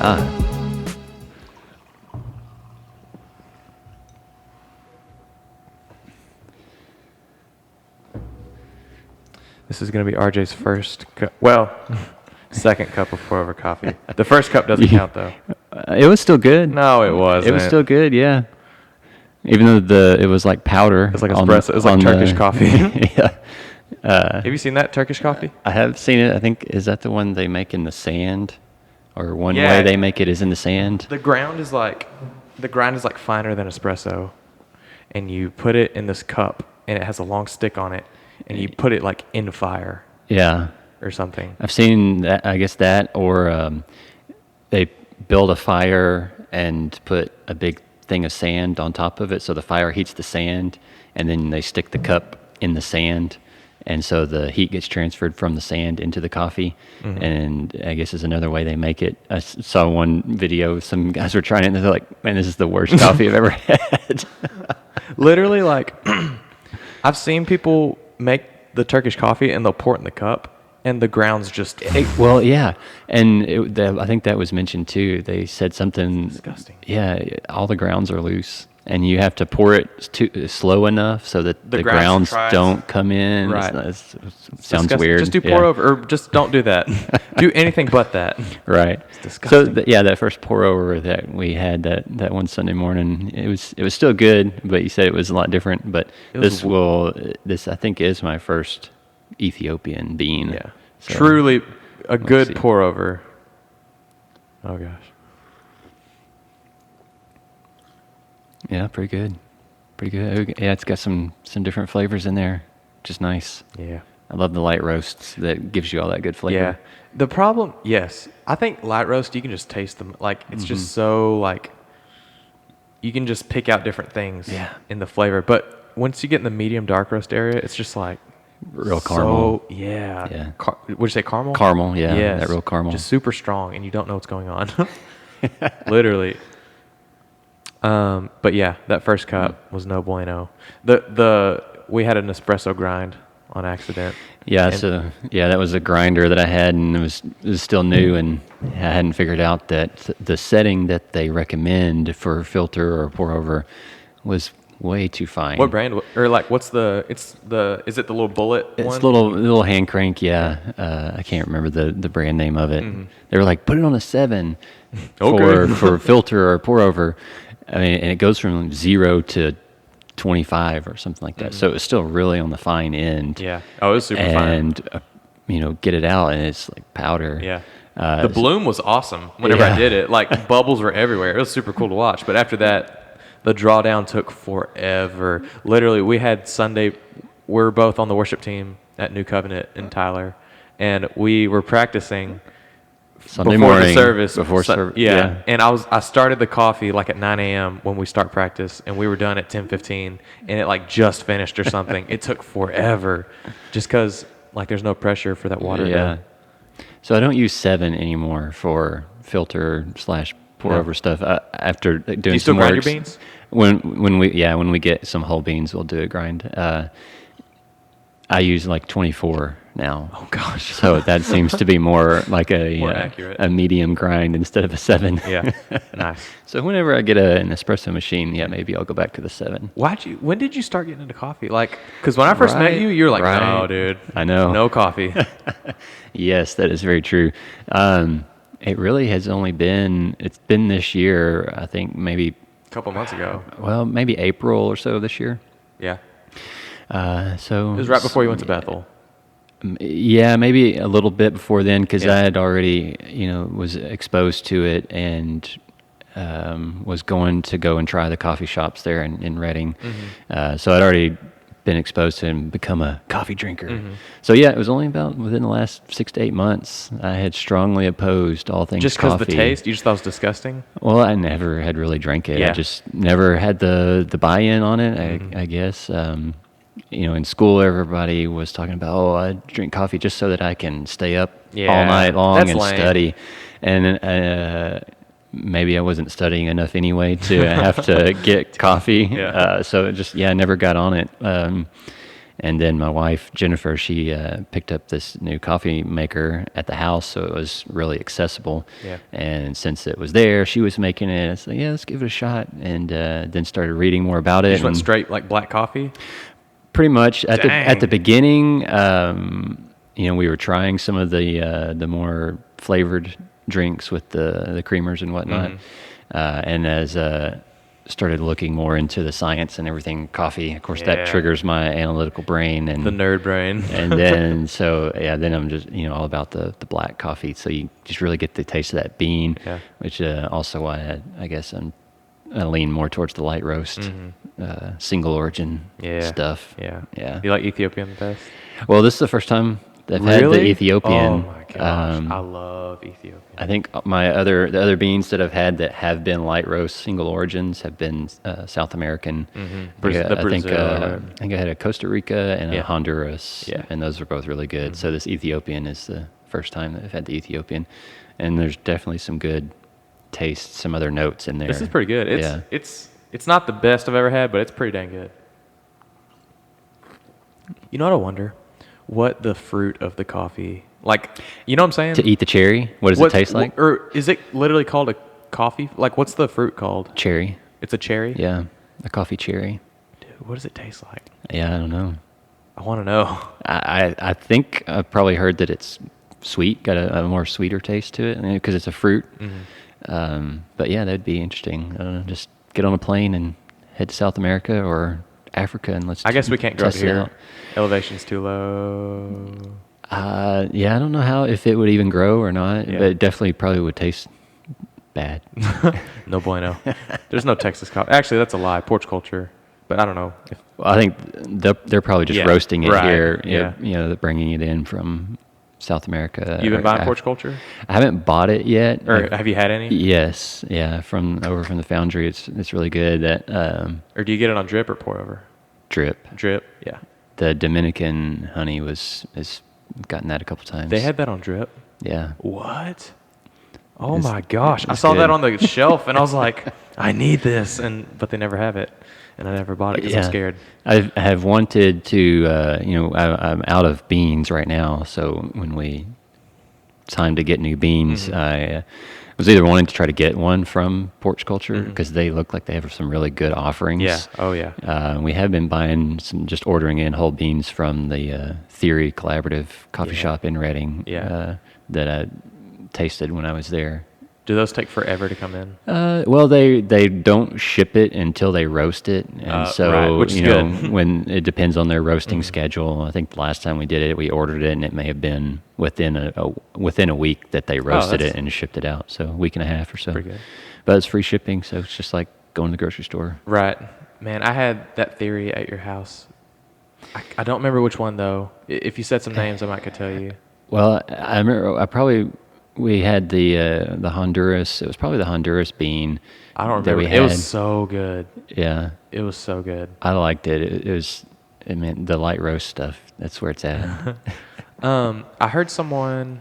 Ah. This is going to be RJ's first cup. Well, second cup of pour over coffee. The first cup doesn't count, though. It was still good. No, it wasn't. It was still good, yeah. Even though it was like powder. It's like espresso. It was like Turkish coffee. Yeah. Have you seen that Turkish coffee? I have seen it. I think, is that the one they make in the sand? Or one Yeah. way they make it is in the sand? The grind is like finer than espresso, and you put it in this cup, and it has a long stick on it, and you put it like in fire Yeah. or something. I've seen that, I guess that, or they build a fire and put a big thing of sand on top of it, so the fire heats the sand, and then they stick the cup in the sand, and so the heat gets transferred from the sand into the coffee. Mm-hmm. And I guess is another way they make it. I saw one video, some guys were trying it, and they're like, man, this is the worst coffee I've ever had. Literally, like, I've seen people make the Turkish coffee, and they'll pour it in the cup, and the ground's just... Well, yeah, and I think that was mentioned too. They said something... It's disgusting. Yeah, all the grounds are loose, and you have to pour it slow enough so that the grounds don't come in. Right. It sounds Disgusting. weird. Just do pour over, or just don't do that. Do anything but that. Right. It's disgusting. So that first pour over that we had that one Sunday morning, it was still good, but you said it was a lot different. But this I think is my first Ethiopian bean. Yeah. So, Truly a good see. pour over. Oh gosh. Yeah, pretty good. Pretty good. Yeah, it's got some different flavors in there. Just nice. Yeah. I love the light roasts. That gives you all that good flavor. Yeah. The problem, yes, I think light roast, you can just taste them. Like, it's just so, like, you can just pick out different things in the flavor. But once you get in the medium dark roast area, it's just like real caramel. Yeah. Yeah. Would you say caramel? Caramel, yeah. Yes. That real caramel. Just super strong, and you don't know what's going on. Literally. But yeah, that first cup was no bueno. We had an espresso grind on accident. Yeah, that was a grinder that I had, and it was still new, and I hadn't figured out that the setting that they recommend for filter or pour over was way too fine. What brand? Or like, is it the little bullet one? It's little hand crank, yeah. I can't remember the brand name of it. Mm-hmm. They were like, put it on a 7 for filter or pour over. I mean, and it goes from 0 to 25 or something like that. Mm-hmm. So it was still really on the fine end. Yeah. Oh, it was super fine. And, get it out, and it's like powder. Yeah. The bloom was awesome whenever I did it. Like, bubbles were everywhere. It was super cool to watch. But after that, the drawdown took forever. Literally, we had Sunday. We're both on the worship team at New Covenant in Tyler. And we were practicing Sunday before morning, the service. service. Yeah. And I started the coffee like at 9 a.m. when we start practice, and we were done at 10:15, and it like just finished or something. It took forever just because like there's no pressure for that water. Yeah. So I don't use 7 anymore for filter / pour over stuff. After doing do you still some grind works, your beans? When we get some whole beans, we'll do a grind. I use like 24 now. Oh gosh. So that seems to be more like more accurate. A medium grind instead of a 7. Yeah. Nice. So whenever I get an espresso machine, maybe I'll go back to the 7. When did you start getting into coffee? Like, because when I first met you, you were like, no, dude. I know. No coffee. Yes, that is very true. It really has it's been this year, I think maybe A couple months ago. Well, maybe April or so this year. Yeah. So it was right before you went to Bethel. Yeah, maybe a little bit before then, because I had already, was exposed to it and was going to go and try the coffee shops there in Reading. Mm-hmm. So I'd already been exposed to it and become a coffee drinker. Mm-hmm. So yeah, it was only about within the last 6 to 8 months I had strongly opposed all things just coffee. Just because the taste? You just thought it was disgusting? Well, I never had really drank it. Yeah. I just never had the buy-in on it, I guess. In school, everybody was talking about, I drink coffee just so that I can stay up all night long and study. And maybe I wasn't studying enough anyway to have to get coffee. Yeah. So it just, I never got on it. And then my wife, Jennifer, she picked up this new coffee maker at the house, so it was really accessible. Yeah. And since it was there, she was making it. I said, yeah, let's give it a shot. And then started reading more about it. You just went straight like black coffee? Pretty much. At Dang. the beginning, we were trying some of the more flavored drinks with the creamers and whatnot. And as started looking more into the science and everything, coffee, of course, that triggers my analytical brain and the nerd brain. And then then I'm just all about the black coffee. So you just really get the taste of that bean, which also why I guess I lean more towards the light roast, single origin stuff. Yeah. Yeah. You like Ethiopian the best? Well, this is the first time I've had the Ethiopian. Oh my gosh, I love Ethiopian. I think the other beans that I've had that have been light roast single origins have been South American. I think I had a Costa Rica and a Honduras, and those are both really good. So this Ethiopian is the first time that I've had the Ethiopian, and there's definitely some good taste, some other notes in there. This is pretty good. It's not the best I've ever had, but it's pretty dang good. You know what I wonder? What the fruit of the coffee, like, you know what I'm saying? To eat the cherry? What does it taste like? Or is it literally called a coffee? Like, what's the fruit called? Cherry. It's a cherry? Yeah, a coffee cherry. Dude, what does it taste like? Yeah, I don't know. I want to know. I think I've probably heard that it's sweet, got a more sweeter taste to it because it's a fruit. But yeah, that'd be interesting. Just get on a plane and head to South America or Africa and let's. I guess we can't grow test it here. out. Elevation's too low. Yeah, I don't know if it would even grow or not, but it definitely probably would taste bad. No bueno. There's no Texas coffee. Actually, that's a lie. Porch culture. But I don't know. Well, I think they're probably just roasting it here. Yeah. Bringing it in from South America. You've been buying porch culture? I haven't bought it yet. Or have you had any? Yes. Yeah. From the foundry. It's really good. That. Or do you get it on drip or pour over? Drip. Yeah. The Dominican honey has gotten that a couple times. They had that on drip? Yeah. What? Oh my gosh. I saw that on the shelf and I was like, I need this. But they never have it. And I never bought it because I'm scared. I have wanted to, I'm out of beans right now. So when time to get new beans, I was either wanting to try to get one from Porch Culture because they look like they have some really good offerings. Yeah. Oh, yeah. We have been buying just ordering in whole beans from the Theory Collaborative coffee shop in Reading that I tasted when I was there. Do those take forever to come in? Well, they don't ship it until they roast it, and so which is good. when it depends on their roasting schedule. I think the last time we did it, we ordered it, and it may have been within a week that they roasted it and shipped it out. So a week and a half or so. Pretty good. But it's free shipping, so it's just like going to the grocery store. Right, man. I had that Theory at your house. I don't remember which one though. If you said some names, I might could tell you. Well, I remember. We had the Honduras. It was probably the Honduras bean. I don't remember. It was so good. Yeah. It was so good. I liked it. It meant the light roast stuff. That's where it's at. I heard someone.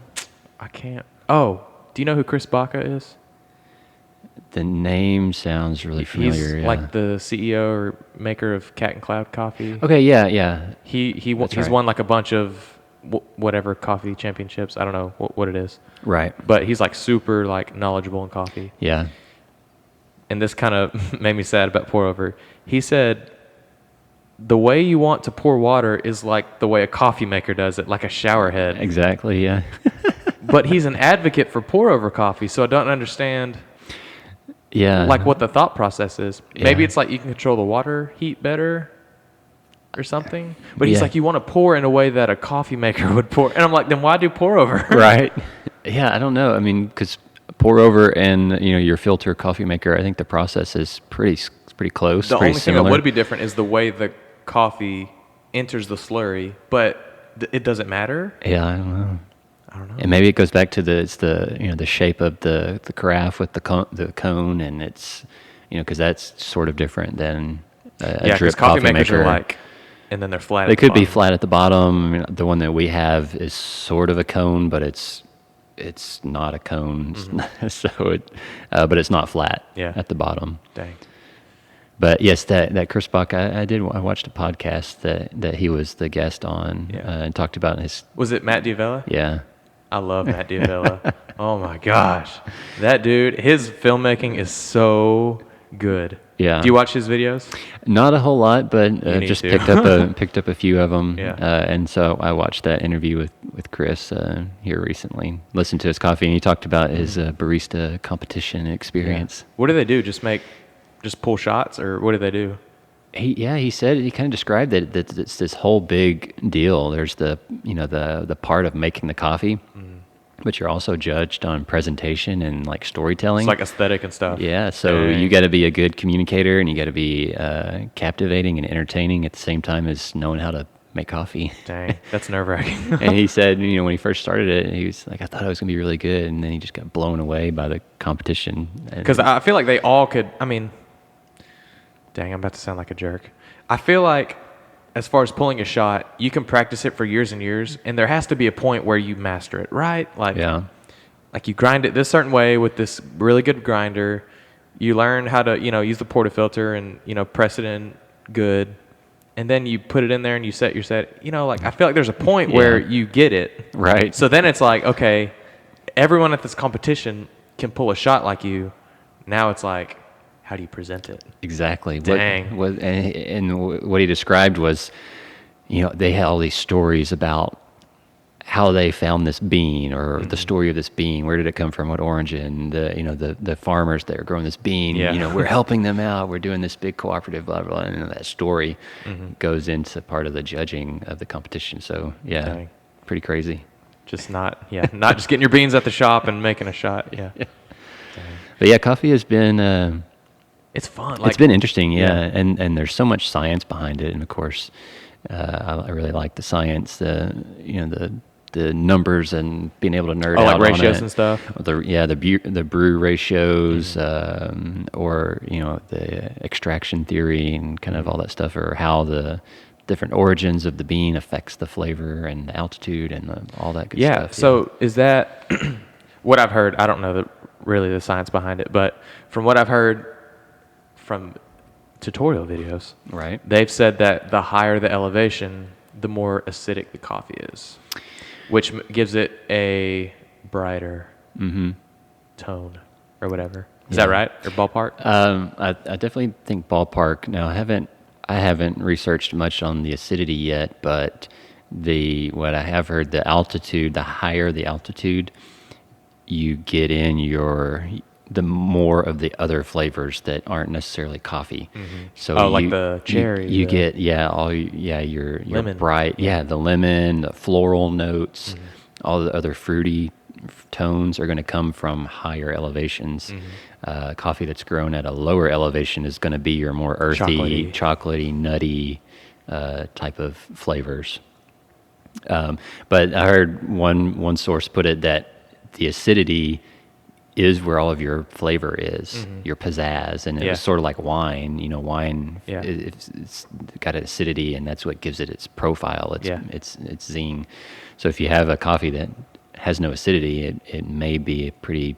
Oh, do you know who Chris Baca is? The name sounds really familiar. He's like the CEO or maker of Cat and Cloud Coffee. Okay. Yeah. He's won like a bunch of whatever coffee championships. I don't know what it is. Right. But he's like super like knowledgeable in coffee. Yeah. And this kind of made me sad about pour over. He said, the way you want to pour water is like the way a coffee maker does it, like a shower head. Exactly, yeah. But he's an advocate for pour over coffee, so I don't understand like what the thought process is. Yeah. Maybe it's like you can control the water heat better or something. But he's like, you want to pour in a way that a coffee maker would pour. And I'm like, then why do pour over? Right. Yeah, I don't know. I mean, because pour over and your filter coffee maker, I think the process is pretty close. The pretty only similar. thing that would be different is the way the coffee enters the slurry, but it doesn't matter. Yeah, I don't know. And maybe it goes back to the shape of the carafe with the cone, and it's because that's sort of different than a drip coffee makers maker. Are like, and then they're flat. They could be flat at the bottom. I mean, the one that we have is sort of a cone, but it's not a cone. So but it's not flat at the bottom. Dang. But yes, that Chris Bach, I watched a podcast that he was the guest on and talked about his. Was it Matt D'Avella? Yeah. I love Matt D'Avella. Oh my gosh, that dude! His filmmaking is so good. Yeah. Do you watch his videos? Not a whole lot, but just picked up a few of them. Yeah. And so I watched that interview with Chris here recently. Listened to his coffee, and he talked about his barista competition experience. What do they do? Just pull shots, or what do they do? He said he kind of described that it's this whole big deal. There's the part of making the coffee, but you're also judged on presentation and like storytelling. It's like aesthetic and stuff. Yeah, so you got to be a good communicator, and you got to be captivating and entertaining at the same time as knowing how to make coffee. Dang, that's nerve-wracking. And he said, when he first started it, he was like, I thought I was going to be really good, and then he just got blown away by the competition. Because I feel like they all could, dang, I'm about to sound like a jerk. I feel like as far as pulling a shot, you can practice it for years and years, and there has to be a point where you master it, right? Like you grind it this certain way with this really good grinder. You learn how to, use the portafilter and, press it in good. And then you put it in there and you set your set. I feel like there's a point where you get it. Right. So then it's like, okay, everyone at this competition can pull a shot like you. Now it's like, how do you present it? Exactly. Dang. And what he described was, they had all these stories about how they found this bean, or the story of this bean. Where did it come from? What origin? The farmers that are growing this bean. Yeah. We're helping them out. We're doing this big cooperative, blah blah. And that story goes into part of the judging of the competition. So Dang. Pretty crazy. Just not just getting your beans at the shop and making a shot. Yeah. But coffee has been. It's fun. It's been interesting, and there's so much science behind it, and of course, I really like the science, the numbers and being able to nerd out like on ratios it. and stuff. The brew ratios, or the extraction theory and kind of all that stuff, or how the different origins of the bean affects the flavor and the altitude and all that good stuff. Yeah. So is that what I've heard? I don't know really the science behind it, but from what I've heard from tutorial videos, right? They've said that the higher the elevation, the more acidic the coffee is, which gives it a brighter tone or whatever. Is that right? Or ballpark? I definitely think ballpark. Now I haven't researched much on the acidity yet, but what I have heard, the altitude, the higher the altitude, you get in the more of the other flavors that aren't necessarily coffee. So like the cherry. You get your lemon. bright, the lemon, the floral notes, all the other fruity tones are going to come from higher elevations. Coffee that's grown at a lower elevation is going to be your more earthy, chocolatey, nutty type of flavors. But I heard one source put it that the acidity is where all of your flavor is, your pizzazz, and it's sort of like wine. Wine, it's got an acidity, and that's what gives it its profile, its zing. So if you have a coffee that has no acidity, it may be a pretty,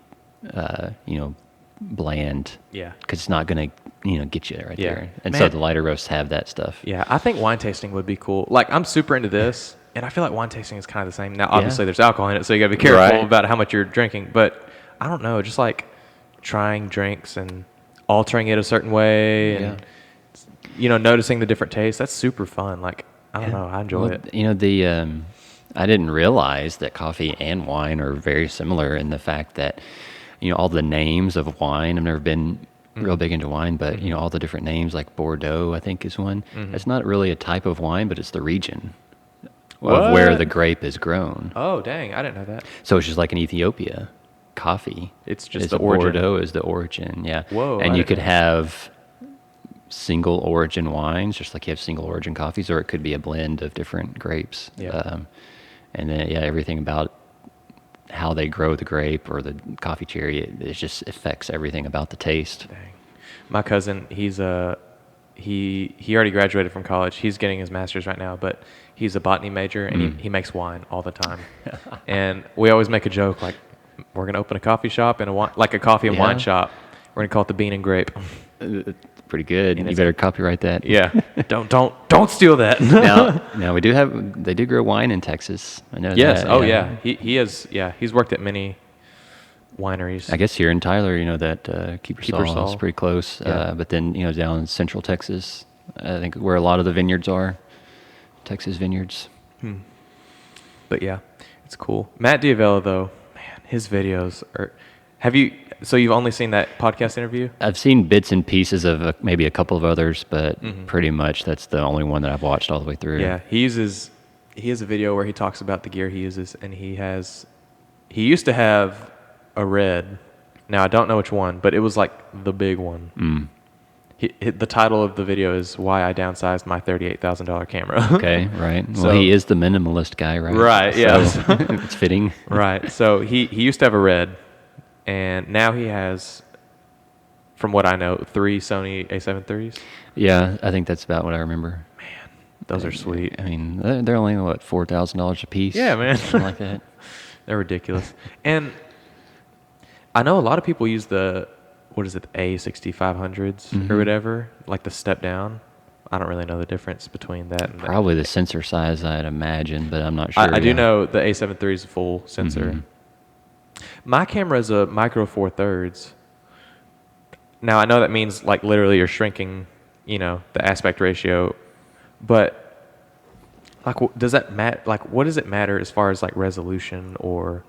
bland. Yeah. Because it's not going to, get you right there. And so the lighter roasts have that stuff. Yeah, I think wine tasting would be cool. Like, I'm super into this, and I feel like wine tasting is kind of the same. Now, obviously, there's alcohol in it, so you got to be careful about how much you're drinking, but I don't know, just like trying drinks and altering it a certain way and, noticing the different tastes. That's super fun. Like, I don't know, I enjoy it. I didn't realize that coffee and wine are very similar in the fact that, all the names of wine, I've never been real big into wine, but, all the different names, like Bordeaux, I think is one. It's not really a type of wine, but it's the region of where the grape is grown. Oh, dang, I didn't know that. So it's just like in Ethiopia. Coffee. It's just the origin. Bordeaux is the origin, yeah. Whoa. And you could have single origin wines, just like you have single origin coffees, or it could be a blend of different grapes. Yeah. And then, everything about how they grow the grape or the coffee cherry, it just affects everything about the taste. Dang. My cousin, he already graduated from college. He's getting his master's right now, but he's a botany major, and he makes wine all the time. And we always make a joke, like, we're going to open a coffee shop and a coffee and wine shop. We're going to call it the Bean and Grape. Pretty good. And You better copyright that. Yeah. don't steal that. Now they do grow wine in Texas. I know Yes. that. Oh yeah. He has. Yeah. He's worked at many wineries. I guess here in Tyler, that Keepersall is pretty close. Yeah. But then, down in central Texas, I think where a lot of the vineyards are, Texas vineyards. But yeah, it's cool. Matt D'Avella, though, man, his videos are. So you've only seen that podcast interview? I've seen bits and pieces of maybe a couple of others, but pretty much that's the only one that I've watched all the way through. Yeah, he has a video where he talks about the gear he uses, and he used to have a red. Now I don't know which one, but it was like the big one. The title of the video is "Why I Downsized My $38,000 Camera." Okay, right. Well, he is the minimalist guy, right? Right. Yeah. So it's fitting. Right. So he used to have a red, and now he has, from what I know, 3 Sony A7 IIIs. Yeah, I think that's about what I remember. Man, those are sweet. I mean, they're only what, $4,000 a piece. Yeah, man. Something like that. They're ridiculous. And I know a lot of people use the A6500s or whatever, like the step down. I don't really know the difference between that and Probably the sensor size, I'd imagine, but I'm not sure. I do know the A7 III is a full sensor. My camera is a micro 4/3. Now I know that means like literally you're shrinking, the aspect ratio, but like does that matter? Like what does it matter as far as like resolution or?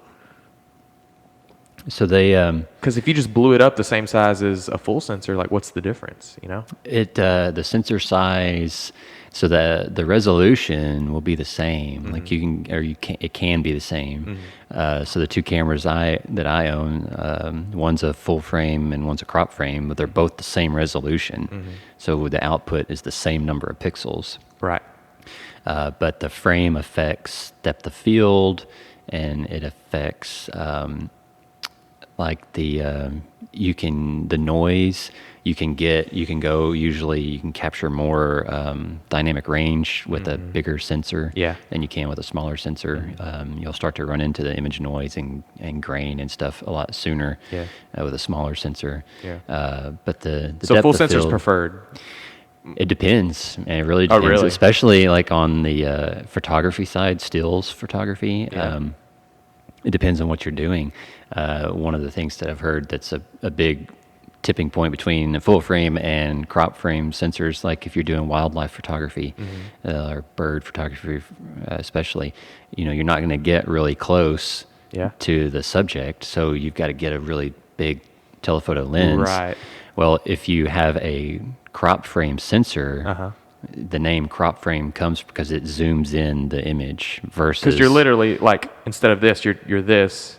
So they because if you just blew it up the same size as a full sensor, like what's the difference? the sensor size, so the resolution will be the same. Like it can be the same. So the two cameras that I own, one's a full frame and one's a crop frame, but they're both the same resolution. So the output is the same number of pixels. Right. But the frame affects depth of field, and it affects like the noise you can capture more dynamic range with a bigger sensor than you can with a smaller sensor. You'll start to run into the image noise and grain and stuff a lot sooner with a smaller sensor. But the so depth full of sensor's field, preferred. It depends, and it really depends, really? especially like on the photography side, stills photography. It depends on what you're doing. One of the things that I've heard that's a big tipping point between a full frame and crop frame sensors, like if you're doing wildlife photography or bird photography especially, you're not going to get really close to the subject, so you've got to get a really big telephoto lens. Right. Well, if you have a crop frame sensor, the name crop frame comes because it zooms in the image versus... Because you're literally, like, instead of this, you're this.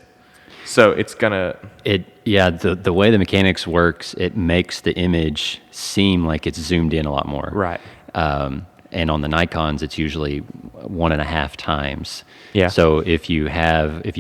So it's gonna... The way the mechanics works, it makes the image seem like it's zoomed in a lot more. Right. And on the Nikons, it's usually 1.5 times. Yeah. So if you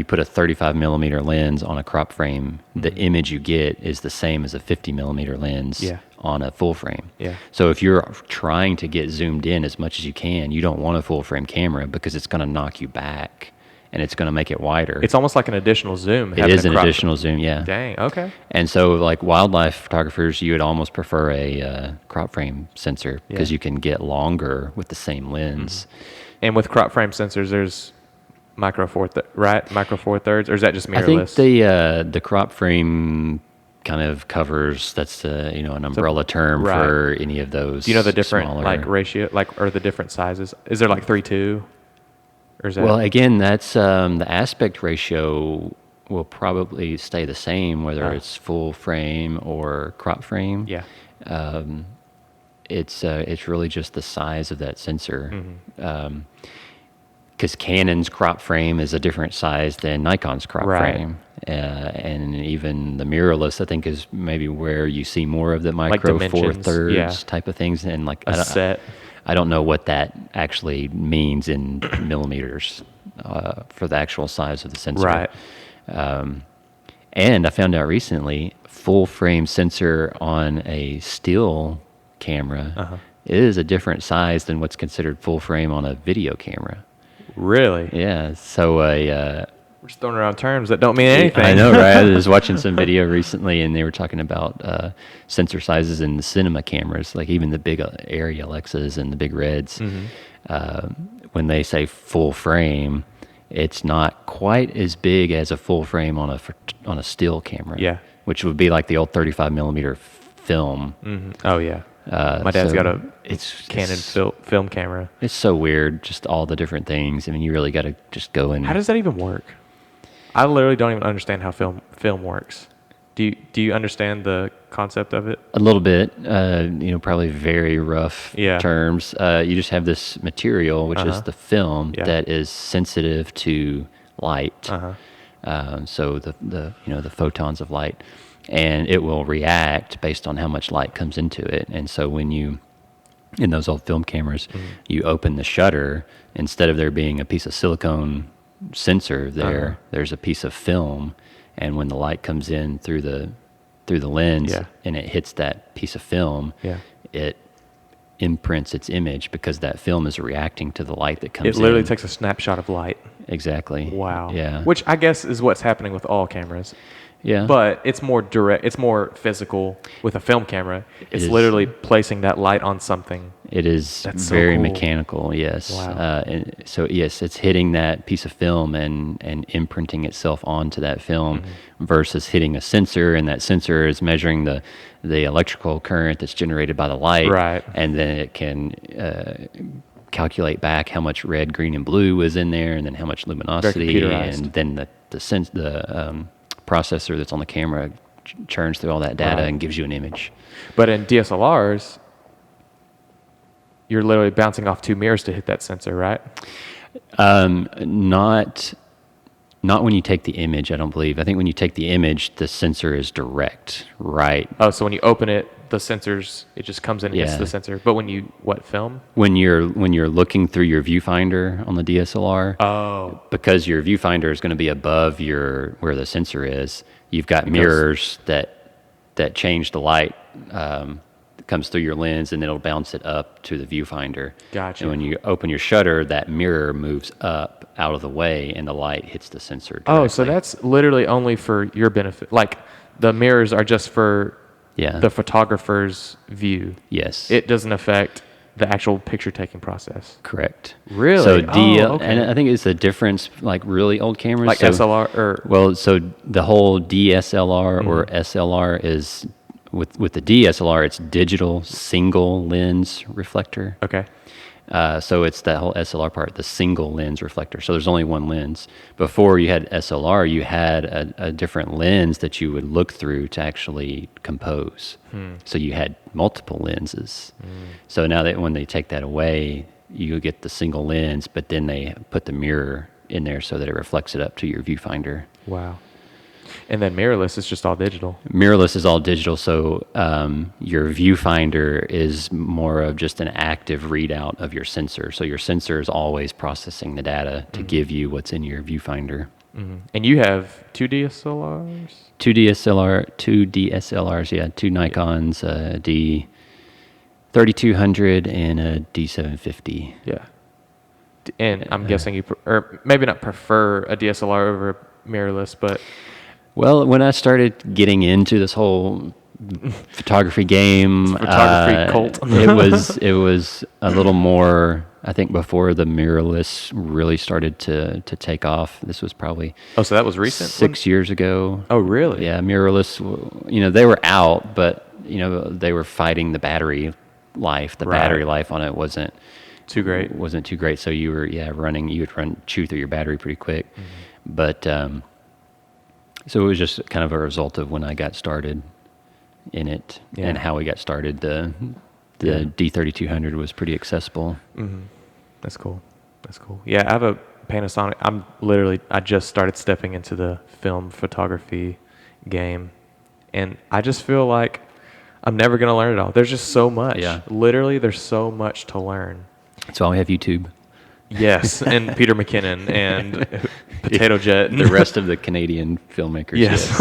put a 35 millimeter lens on a crop frame, the image you get is the same as a 50 millimeter lens on a full frame. Yeah. So if you're trying to get zoomed in as much as you can, you don't want a full frame camera because it's going to knock you back and it's going to make it wider. It's almost like an additional zoom. It is an additional zoom, yeah. Dang, okay. And so like wildlife photographers, you would almost prefer a crop frame sensor because you can get longer with the same lens. And with crop frame sensors, there's micro 4/3, or is that just mirrorless? I think the crop frame kind of covers, that's an umbrella term for any of those. Do you know the different smaller, ratio, or the different sizes? Is there like 3:2? Or is that... Well, again, that's the aspect ratio will probably stay the same whether it's full frame or crop frame. Yeah. It's really just the size of that sensor. Because Canon's crop frame is a different size than Nikon's crop frame. And even the mirrorless, I think, is maybe where you see more of the micro 4/3 type of things. And like a set. I don't know what that actually means in millimeters for the actual size of the sensor. Right. And I found out recently, full frame sensor on a still camera is a different size than what's considered full frame on a video camera. Really? Yeah. So We're just throwing around terms that don't mean anything. I know, right? I was watching some video recently, and they were talking about sensor sizes in the cinema cameras, like even the big Arri Alexas and the big Reds. When they say full frame, it's not quite as big as a full frame on a still camera. Yeah. Which would be like the old 35 millimeter film. Oh yeah. My dad's got a Canon film camera. It's so weird, just all the different things. I mean, you really got to just go in. How does that even work? I literally don't even understand how film works. Do you understand the concept of it? A little bit, probably very rough Yeah. terms. You just have this material, which is the film, that is sensitive to light. So the photons of light, and it will react based on how much light comes into it. And so when you, in those old film cameras, you open the shutter, instead of there being a piece of silicone sensor there's a piece of film, and when the light comes in through the lens and it hits that piece of film, it imprints its image because that film is reacting to the light that comes in. It literally takes a snapshot of light. Exactly. Wow. Yeah. Which I guess is what's happening with all cameras. Yeah. But it's more direct. It's more physical with a film camera. It's literally placing that light on something. It is That's very so cool. mechanical, yes. Wow. And so, yes, it's hitting that piece of film and imprinting itself onto that film versus hitting a sensor, and that sensor is measuring the electrical current that's generated by the light. Right. And then it can calculate back how much red, green, and blue is in there, and then how much luminosity. And then the processor that's on the camera churns through all that data and gives you an image. But in DSLRs, you're literally bouncing off two mirrors to hit that sensor, right? Not when you take the image, I don't believe. I think when you take the image, the sensor is direct, right? Oh, so when you open it, the sensors, it just comes in and hits the sensor. But when you, film? When you're looking through your viewfinder on the DSLR, because your viewfinder is going to be above where the sensor is, you've got mirrors that change the light that comes through your lens, and it'll bounce it up to the viewfinder. Gotcha. And when you open your shutter, that mirror moves up out of the way, and the light hits the sensor directly. Oh, so that's literally only for your benefit. Like, the mirrors are just for the photographer's view. Yes. It doesn't affect the actual picture taking process. Correct. Really? So okay. And I think it's a difference, like really old cameras. Like SLR or... Well, so the whole DSLR or SLR is, with the DSLR, it's digital single lens reflector. Okay. So it's that whole SLR part, the single lens reflector. So there's only one lens. Before you had SLR, you had a different lens that you would look through to actually compose. So you had multiple lenses. So now that when they take that away, you get the single lens, but then they put the mirror in there so that it reflects it up to your viewfinder. Wow. And then mirrorless is just all digital. Mirrorless is all digital, so your viewfinder is more of just an active readout of your sensor. So your sensor is always processing the data to give you what's in your viewfinder. And you have two DSLRs? Two DSLRs, yeah, two Nikons, a D3200 and a D750. Yeah. And I'm guessing you, or maybe not prefer a DSLR over a mirrorless, but... Well, when I started getting into this whole photography game, cult, it was a little more, I think, before the mirrorless really started to take off. This was probably so that was recent, 6 years ago. Oh, really? Yeah, mirrorless. They were out, but they were fighting the battery life. The battery life on it wasn't too great. So you were chew through your battery pretty quick, but. So it was just kind of a result of when I got started in it and how we got started. The D3200 was pretty accessible. That's cool. Yeah, I have a Panasonic. I just started stepping into the film photography game, and I just feel like I'm never going to learn it all. There's just so much. Yeah. Literally, there's so much to learn. That's why we have YouTube. Yes, and Peter McKinnon and Potato Jet. The rest of the Canadian filmmakers. Yes.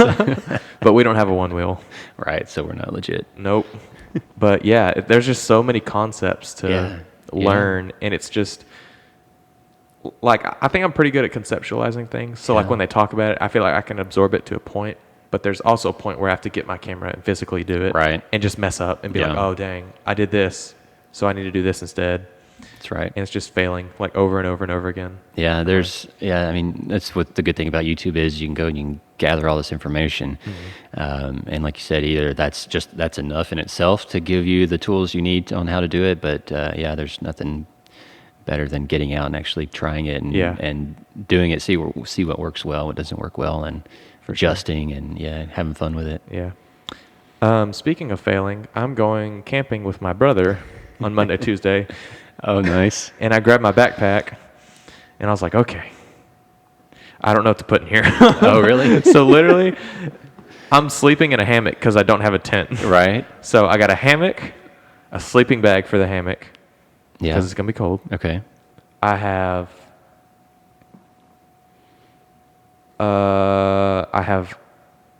But we don't have a one wheel. Right, so we're not legit. Nope. But yeah, there's just so many concepts to learn, and it's just like I think I'm pretty good at conceptualizing things. So like when they talk about it, I feel like I can absorb it to a point. But there's also a point where I have to get my camera and physically do it, right, and just mess up and be like, oh dang, I did this, so I need to do this instead. That's right. And it's just failing like over and over and over again. Yeah, I mean, that's what the good thing about YouTube is. You can go and you can gather all this information. And like you said, either that's enough in itself to give you the tools you need on how to do it. But there's nothing better than getting out and actually trying it and doing it, see what works well, what doesn't work well, and adjusting and having fun with it. Yeah. Speaking of failing, I'm going camping with my brother on Monday, Tuesday. Oh, nice. And I grabbed my backpack, and I was like, okay, I don't know what to put in here. Oh, really? So literally, I'm sleeping in a hammock because I don't have a tent. Right. So I got a hammock, a sleeping bag for the hammock, because it's going to be cold. Okay. I have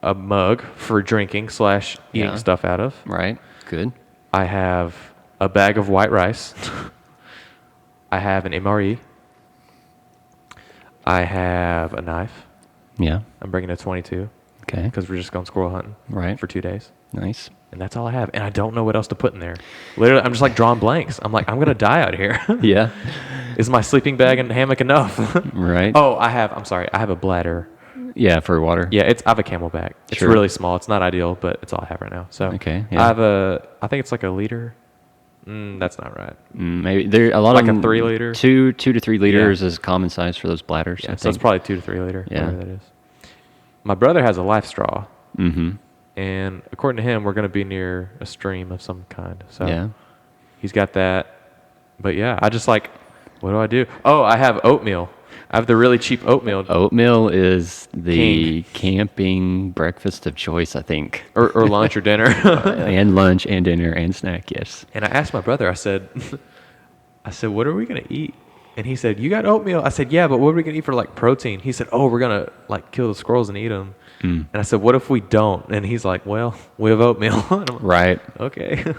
a mug for drinking / eating stuff out of. Right. Good. I have a bag of white rice. I have an MRE. I have a knife. Yeah. I'm bringing a 22. Okay. Because we're just going squirrel hunting. Right. For 2 days. Nice. And that's all I have. And I don't know what else to put in there. Literally, I'm just like drawing blanks. I'm like, I'm going to die out here. Yeah. Is my sleeping bag and hammock enough? Right. Oh, I have a bladder. Yeah, for water. Yeah, I have a Camelback. It's Sure. really small. It's not ideal, but it's all I have right now. So Okay, yeah. I think it's like a liter. That's not right. Maybe there a lot Like of a 3 liter? 2 to 3 liters is common size for those bladders. Yeah, I so it's think. probably 2 to 3 liter, Yeah. whatever that is. My brother has a life straw, Mm-hmm. and according to him, we're going to be near a stream of some kind. So Yeah. he's got that. But yeah, I just like, what do I do? Oh, I have oatmeal. I have the really cheap oatmeal. Oatmeal is the camping breakfast of choice, I think. Or lunch or dinner. And lunch and dinner and snack, yes. And I asked my brother, I said, what are we going to eat? And he said, you got oatmeal? I said, yeah, but what are we going to eat for like protein? He said, oh, we're going to like kill the squirrels and eat them. And I said, what if we don't? And he's like, well, we have oatmeal. And I'm like, Right. okay.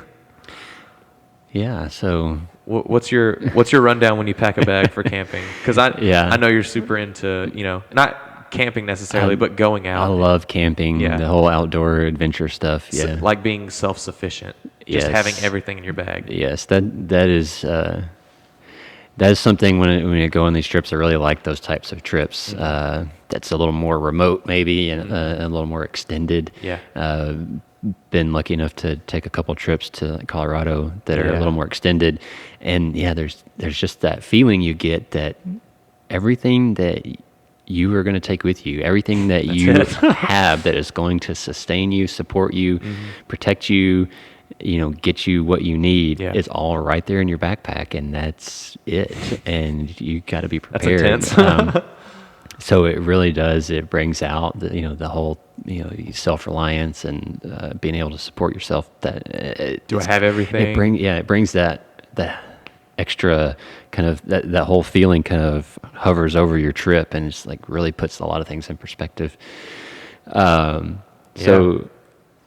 Yeah, so What's your rundown when you pack a bag for camping? Because I know you're super into, not camping necessarily, but going out. I love camping, the whole outdoor adventure stuff. Yeah. So, like being self-sufficient. Just having everything in your bag. Yes, that is something when you go on these trips. I really like those types of trips. That's a little more remote, maybe, and a little more extended. Yeah. Been lucky enough to take a couple trips to Colorado that are a little more extended, and there's just that feeling you get that everything that you are going to take with you, everything that you have that is going to sustain you, support you, protect you, get you what you need, is all right there in your backpack, and that's it. And you got to be prepared. That's intense. So it really does. It brings out the whole self-reliance and being able to support yourself. Do I have everything? It brings that extra kind of that whole feeling kind of hovers over your trip, and it's like really puts a lot of things in perspective. So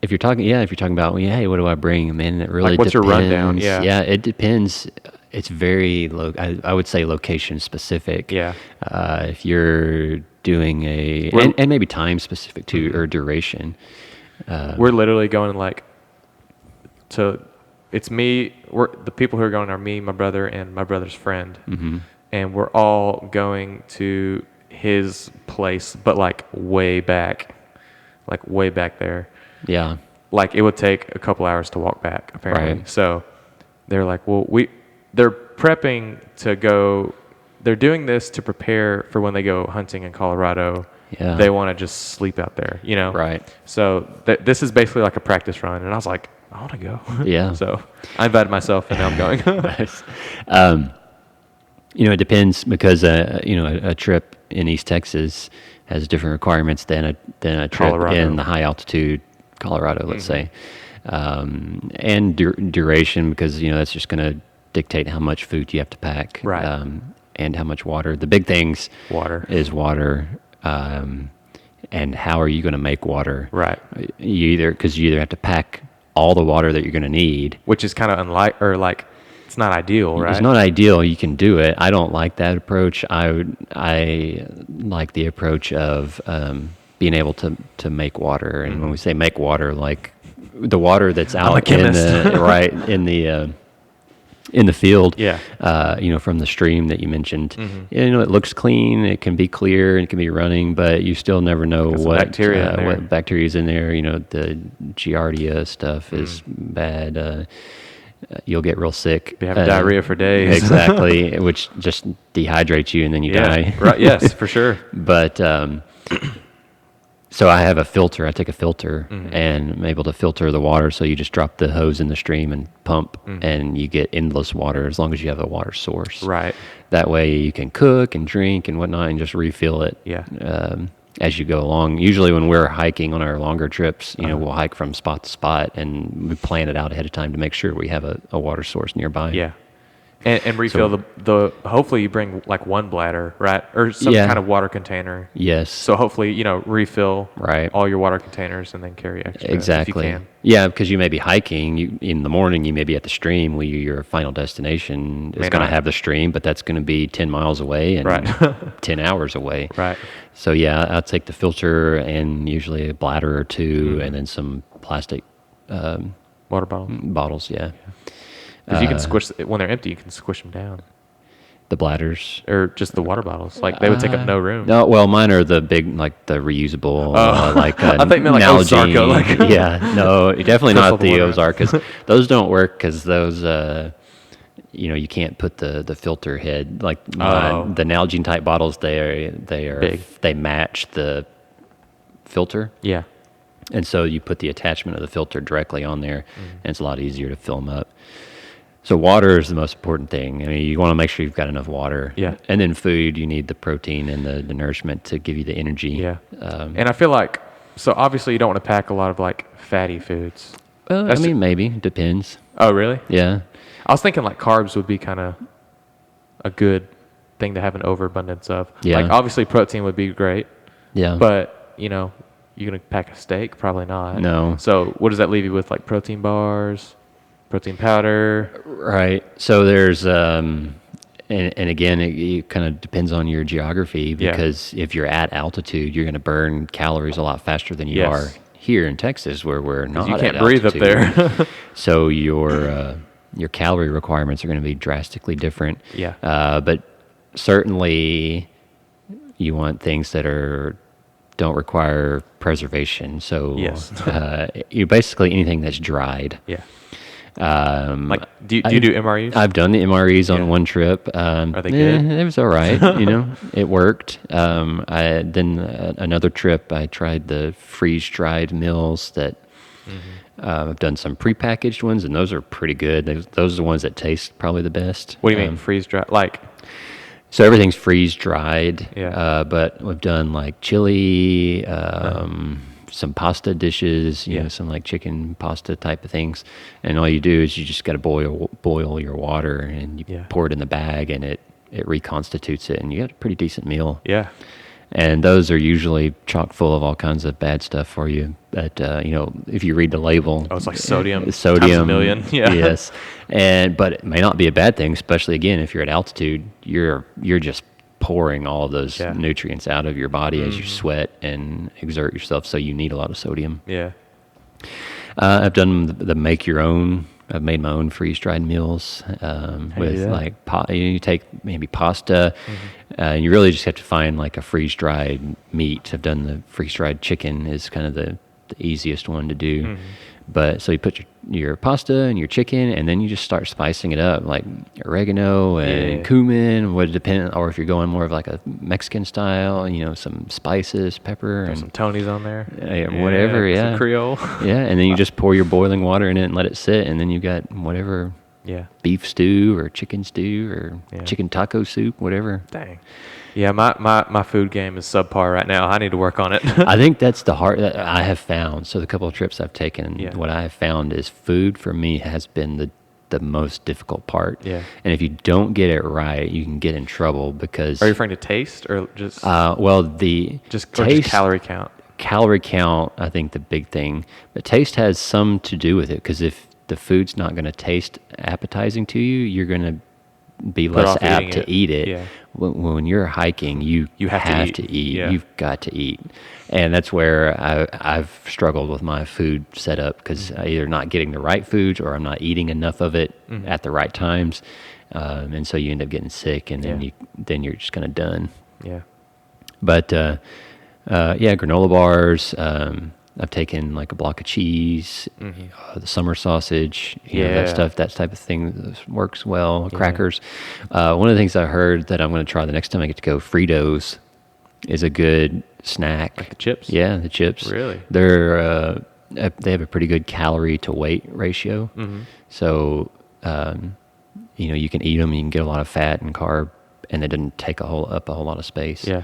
if you're talking about, hey, what do I bring? Man, it really what's depends. your rundown? Yeah, it depends. It's very I would say location specific. Yeah. If you're doing and maybe time specific too, or duration. We're literally going it's me. The people who are going are me, my brother, and my brother's friend, and we're all going to his place, but like way back there. Yeah. Like it would take a couple hours to walk back, apparently. Right. So they're like, well, they're prepping to go. They're doing this to prepare for when they go hunting in Colorado. Yeah. They want to just sleep out there, Right. So this is basically like a practice run, and I was like, I want to go. Yeah. So I invited myself, and now I'm going. Nice. It depends because a trip in East Texas has different requirements than a trip Colorado. in the high altitude Colorado, let's say, and duration, because that's just going to dictate how much food you have to pack, Right. And how much water. The big things is water, and how are you going to make water? Right. You either have to pack all the water that you're going to need, Which is kind of it's not ideal, right? It's not ideal. You can do it. I don't like that approach. I like the approach of being able to make water. And when we say make water, like the water that's out in the field, from the stream that you mentioned. It looks clean. It can be clear. It can be running, but you still never know what bacteria is in there. The Giardia stuff is bad. You'll get real sick. You have diarrhea for days. Exactly, which just dehydrates you and then you die. Right. Yes, for sure. But so I have a filter. I take a filter and I'm able to filter the water. So you just drop the hose in the stream and pump, and you get endless water as long as you have a water source. Right. That way you can cook and drink and whatnot and just refill it. Yeah. As you go along. Usually when we're hiking on our longer trips, we'll hike from spot to spot and we plan it out ahead of time to make sure we have a water source nearby. Yeah. And refill the hopefully you bring like one bladder, right? Or some kind of water container. Yes. So hopefully, refill right. all your water containers and then carry extra exactly. if you can. Yeah, because you may be hiking in the morning, you may be at the stream where your final destination is going to have the stream, but that's going to be 10 miles away and 10 hours away. Right. So yeah, I'll take the filter and usually a bladder or two and then some plastic water bottles, yeah. Because you can squish, when they're empty, you can squish them down. The bladders? Or just the water bottles. Like, they would take up no room. No, well, mine are the big, like the reusable, like I think meant like Ozarka. Yeah, no, definitely not the Ozark, because those don't work, because those, you can't put the filter head, like the Nalgene type bottles, they are big. They match the filter. Yeah. And so you put the attachment of the filter directly on there, and it's a lot easier to fill them up. So water is the most important thing. I mean, you want to make sure you've got enough water. Yeah. And then food, you need the protein and the nourishment to give you the energy. Yeah. And I feel like, so obviously you don't want to pack a lot of like fatty foods. Well, maybe. Depends. Oh, really? Yeah. I was thinking like carbs would be kind of a good thing to have an overabundance of. Yeah. Like obviously protein would be great. Yeah. But, you're going to pack a steak? Probably not. No. So what does that leave you with? Like protein bars? Protein powder. Right. So there's, and again, it kind of depends on your geography, because if you're at altitude, you're going to burn calories a lot faster than you are here in Texas, where we're not at altitude. You can't breathe up there. So your calorie requirements are going to be drastically different. Yeah. But certainly you want things that don't require preservation. So you basically anything that's dried. Yeah. Like, do you do MREs? I've done the MREs on one trip. Are they good? It was all right. It worked. Another trip, I tried the freeze-dried meals that I've done some prepackaged ones, and those are pretty good. Those are the ones that taste probably the best. What do you mean freeze-dried? Like, so everything's freeze-dried. Yeah. But we've done like chili. Some pasta dishes, some like chicken pasta type of things, and all you do is you just got to boil your water, and you pour it in the bag, and it reconstitutes it, and you get a pretty decent meal. Yeah. And those are usually chock full of all kinds of bad stuff for you. But if you read the label, it's like sodium times a million. Yeah. Yes, but it may not be a bad thing, especially again if you're at altitude. You're just pouring all of those nutrients out of your body as you sweat and exert yourself, so you need a lot of sodium. Yeah. I've done the make your own. I've made my own freeze-dried meals with like you take maybe pasta, and you really just have to find like a freeze-dried meat. I've done the freeze-dried chicken is kind of the easiest one to do. But so you put your pasta and your chicken, and then you just start spicing it up, like oregano and cumin, or if you're going more of like a Mexican style, some spices, pepper, and some Tony's on there, whatever, some Creole, and then you just pour your boiling water in it and let it sit, and then you got whatever, beef stew or chicken stew or chicken taco soup, whatever. Dang. Yeah, my food game is subpar right now. I need to work on it. I think that's the hard that I have found. So the couple of trips I've taken, what I have found is food for me has been the most difficult part. Yeah. And if you don't get it right, you can get in trouble because... Are you referring to taste or just... just calorie count? Calorie count, I think the big thing. But taste has some to do with it, because if the food's not going to taste appetizing to you, you're going to be Put less off apt eating to it. eat it. Yeah. When you're hiking, you have to eat. Yeah. You've got to eat. And that's where I've struggled with my food setup, because I'm either not getting the right foods or I'm not eating enough of it at the right times. And so you end up getting sick, and then you're just kind of done. Yeah. But granola bars. I've taken like a block of cheese, the summer sausage, that type of thing works well. Yeah. Crackers. One of the things I heard that I'm going to try the next time I get to go, Fritos is a good snack. Like the chips? Yeah, the chips. Really? They have a pretty good calorie to weight ratio. So, you can eat them, you can get a lot of fat and carb, and it doesn't take up a whole lot of space. Yeah.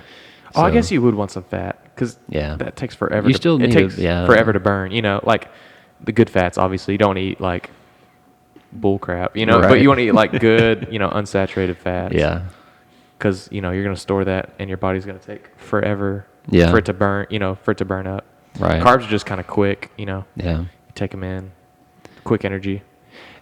Oh, I guess you would want some fat, because Yeah. that takes forever. It takes yeah. forever to burn. Like the good fats. Obviously, you don't eat like bull crap. But Right. you want to eat like good, unsaturated fats. Yeah. Because you're gonna store that, and your body's gonna take forever. Yeah. For it to burn. For it to burn up. Right. Carbs are just kind of quick. Yeah. You take them in, quick energy.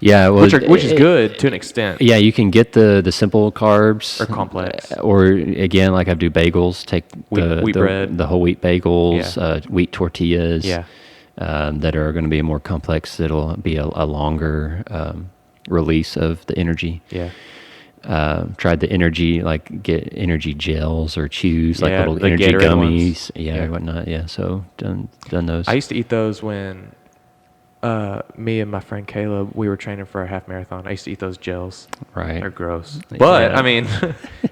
Yeah, well, which is good to an extent. Yeah, you can get the simple carbs Or complex. or again, like I do bagels. Take Wheat bread, the whole wheat bagels, wheat tortillas. Yeah. That are going to be more complex. It'll be a longer release of the energy. Yeah. Tried the energy, get energy gels or chews, like little the energy Gatorade gummies, ones. whatnot. Yeah, so done those. I used to eat those when me and my friend Caleb, we were training for a half marathon. I used to eat those gels. Right. They're gross. But Yeah. I mean,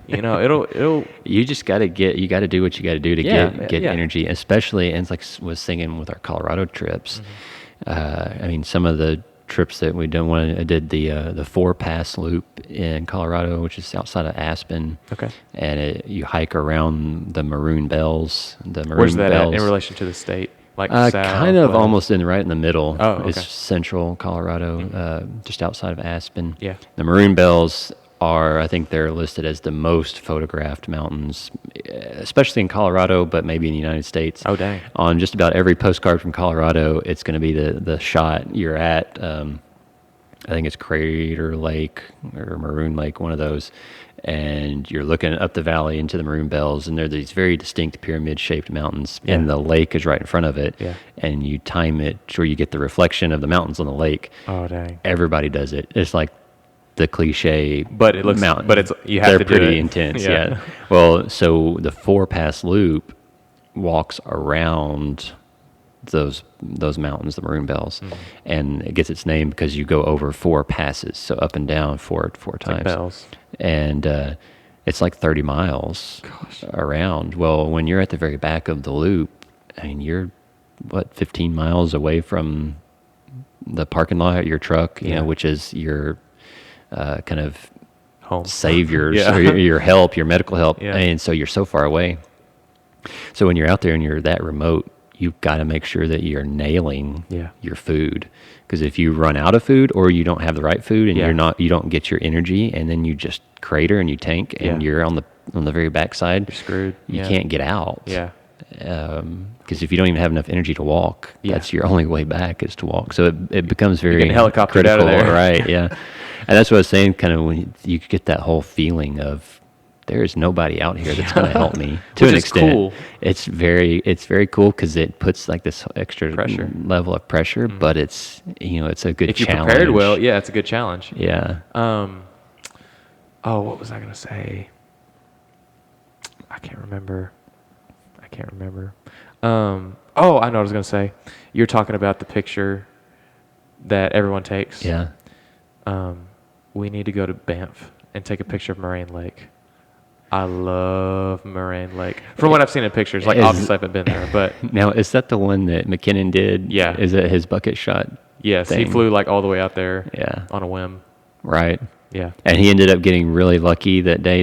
it'll You just got to do what you got to do to get energy, especially, and it's like was singing with our Colorado trips. I mean, some of the trips that we done, I did the 4-pass loop in Colorado, which is outside of Aspen. Okay. And you hike around the Maroon Bells. Where's that at in relation to the state? Like south, kind of west? almost right in the middle. Oh, okay. It's central Colorado, just outside of Aspen. Yeah. The Maroon Bells I think they're listed as the most photographed mountains, especially in Colorado, but maybe in the United States. Oh, dang. On just about every postcard from Colorado, it's going to be the shot you're at. I think it's Crater Lake or Maroon Lake, one of those. And you're looking up the valley into the Maroon Bells, and they're these very distinct pyramid-shaped mountains, and the lake is right in front of it. Yeah. And you time it where you get the reflection of the mountains on the lake. Oh, dang. Everybody does it. It's like the cliche, But it looks mountain. But you have They're to do pretty it. intense. Yeah. Well, so the 4-pass loop walks around those mountains, the Maroon Bells, and it gets its name because you go over 4 passes, so up and down four times. Like bells. And it's like 30 miles around. Well, when you're at the very back of the loop, I mean, you're 15 miles away from the parking lot at your truck, which is your kind of Home. saviors or your help, your medical help. Yeah. And so you're so far away. So when you're out there and you're that remote, you've got to make sure that you're nailing your food. Because if you run out of food or you don't have the right food and you don't get your energy, and then you just crater and you tank and you're on the very backside, You're screwed. You can't get out. Yeah. Because if you don't even have enough energy to walk, that's your only way back is to walk. So it becomes very helicoptered critical, out of there. right? Yeah, and that's what I was saying. Kind of when you get that whole feeling of there is nobody out here that's going to help me to an extent. Cool. It's very cool because it puts like this extra Pressure. level of pressure, but it's it's a good If you challenge. prepared well, it's a good challenge. Yeah. What was I gonna say? I can't remember. I know what I was gonna say. You're talking about the picture that everyone takes. Yeah. We need to go to Banff and take a picture of Moraine Lake. I love Moraine Lake. From what I've seen in pictures, obviously I haven't been there, but Now, is that the one that McKinnon did? Yeah. Is it his bucket shot? yes, he thing? flew all the way out there. Yeah. On a whim. Right. Yeah. And he ended up getting really lucky that day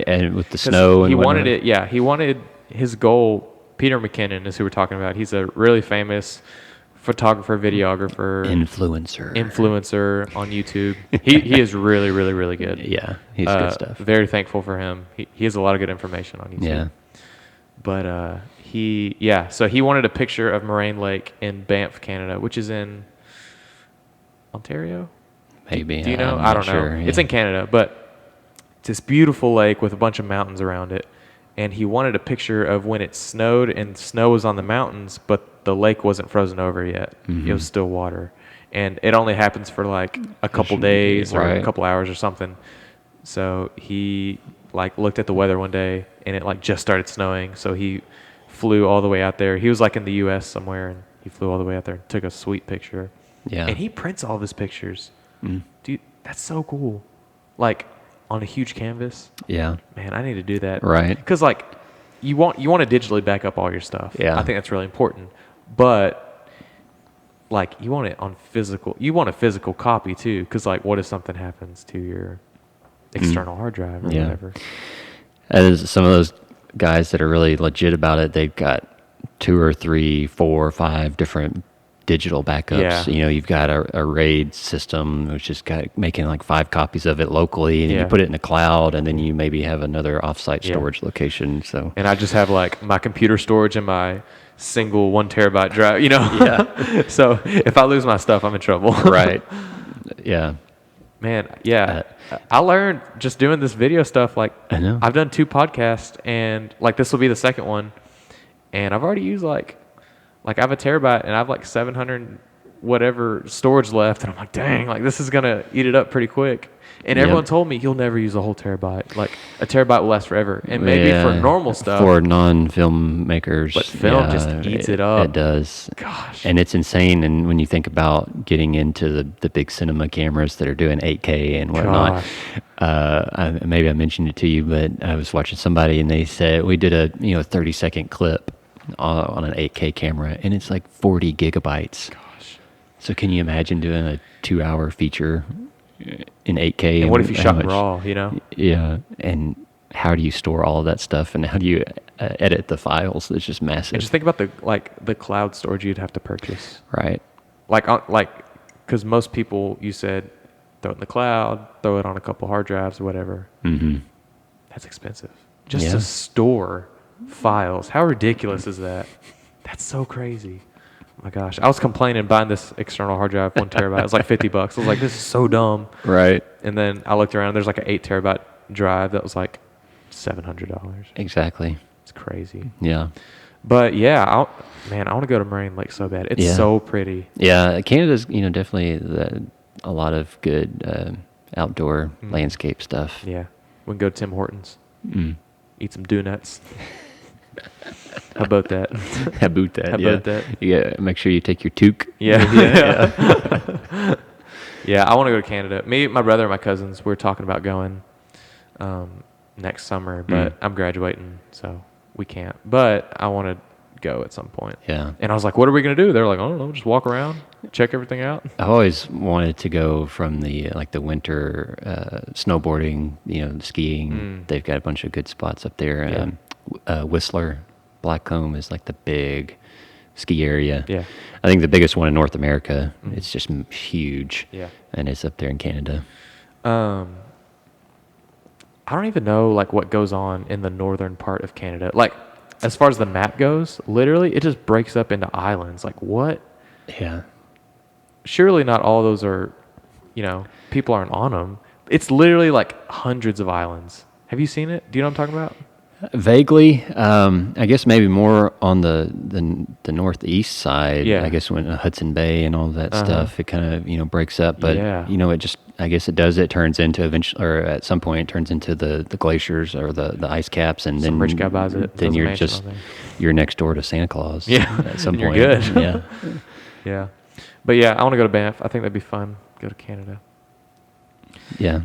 and with the snow and he whatnot. wanted it. Yeah, he wanted his goal. Peter McKinnon is who we're talking about. He's a really famous photographer, videographer, influencer on YouTube. He is really, really, really good. Yeah, he's good stuff. Very thankful for him. He has a lot of good information on YouTube. Yeah. But so he wanted a picture of Moraine Lake in Banff, Canada, which is in Ontario. Maybe. Do you know? I'm I not don't know. sure, It's yeah. in Canada, but it's this beautiful lake with a bunch of mountains around it. And he wanted a picture of when it snowed and snow was on the mountains, but the lake wasn't frozen over yet. It was still water. And it only happens for like a couple days or a Right. couple hours or something. So he like looked at the weather one day and it like just started snowing. So he flew all the way out there. He was like in the US somewhere and he flew all the way out there and took a sweet picture. Yeah. And he prints all of his pictures. Dude, that's so cool. Like on a huge canvas. Yeah. Man, I need to do that. Right. Because like you want to digitally back up all your stuff. Yeah. I think that's really important. But like you want it on physical. You want a physical copy too. Because like, what if something happens to your external hard drive or Yeah. whatever? And some of those guys that are really legit about it, they've got 2 or 3, 4 or 5 different digital backups. Yeah. You know, you've got a RAID system, which is making like 5 copies of it locally, and Yeah. you put it in the cloud, and then you maybe have another offsite Yeah. storage location. So And I just have like my computer storage and my single 1 terabyte drive. You know. Yeah. So if I lose my stuff, I'm in trouble. right, yeah, Man, yeah. I learned just doing this video stuff. Like, I know. I've done 2 podcasts, and like this will be the second one, and I've already used like I have a terabyte, and I have like 700 whatever storage left, and I'm like, dang, like this is gonna eat it up pretty quick. And Yep. everyone told me you'll never use a whole terabyte. Like a terabyte will last forever, and maybe for Yeah, normal stuff. for non-film makers, But film just eats it up. It does. Gosh. And it's insane. And when you think about getting into the big cinema cameras that are doing 8K and whatnot, maybe I mentioned it to you, but I was watching somebody and they said we did a 30-second clip on an 8K camera, and it's like 40 gigabytes. Gosh. So can you imagine doing a 2-hour feature in 8K? And what if you how shot much- raw? You know. Yeah, and how do you store all of that stuff, and how do you edit the files? It's just massive. And just think about the cloud storage you'd have to purchase. Right. Because most people, you said, throw it in the cloud, throw it on a couple hard drives or whatever. Mm-hmm. That's expensive. Just Yeah. to store files. How ridiculous is that? That's so crazy. Oh my gosh. I was complaining buying this external hard drive, 1 terabyte. It was like $50. I was like, this is so dumb. Right. And then I looked around. There's like an 8 terabyte drive that was like $700. Exactly. It's crazy. Yeah. But yeah, I want to go to Moraine Lake so bad. It's Yeah. so pretty. Yeah. Canada's definitely a lot of good outdoor landscape stuff. Yeah. We can go to Tim Hortons. Mm. Eat some donuts. How about that? How about that? How yeah. about that? Yeah. Make sure you take your toque. Yeah. Yeah. Yeah, I want to go to Canada. Me, my brother, and my cousins, we're talking about going next summer, but I'm graduating, so we can't. But I want to go at some point. Yeah. And I was like, what are we going to do? They're like, I don't know, just walk around, check everything out. I've always wanted to go from the winter snowboarding, skiing. They've got a bunch of good spots up there. Yeah. Whistler, Blackcomb is like the big ski area. Yeah. I think the biggest one in North America. It's just huge. Yeah. And it's up there in Canada. I don't even know like what goes on in the northern part of Canada. Like as far as the map goes, literally it just breaks up into islands. Like what? Yeah. Surely not all those are, people aren't on them. It's literally like hundreds of islands. Have you seen it? Do you know what I'm talking about? Vaguely, I guess maybe more on the northeast side. Yeah. I guess when Hudson Bay and all that stuff, it kind of breaks up. But Yeah. it just, I guess it does. It turns into eventually, or at some point, it turns into the glaciers or the ice caps, and Some then rich guy buys it, Then builds a you're mansion just on there. you're next door to Santa Claus. Yeah. at some And you're point. good. Yeah, Yeah. But yeah, I want to go to Banff. I think that'd be fun. Go to Canada. yeah.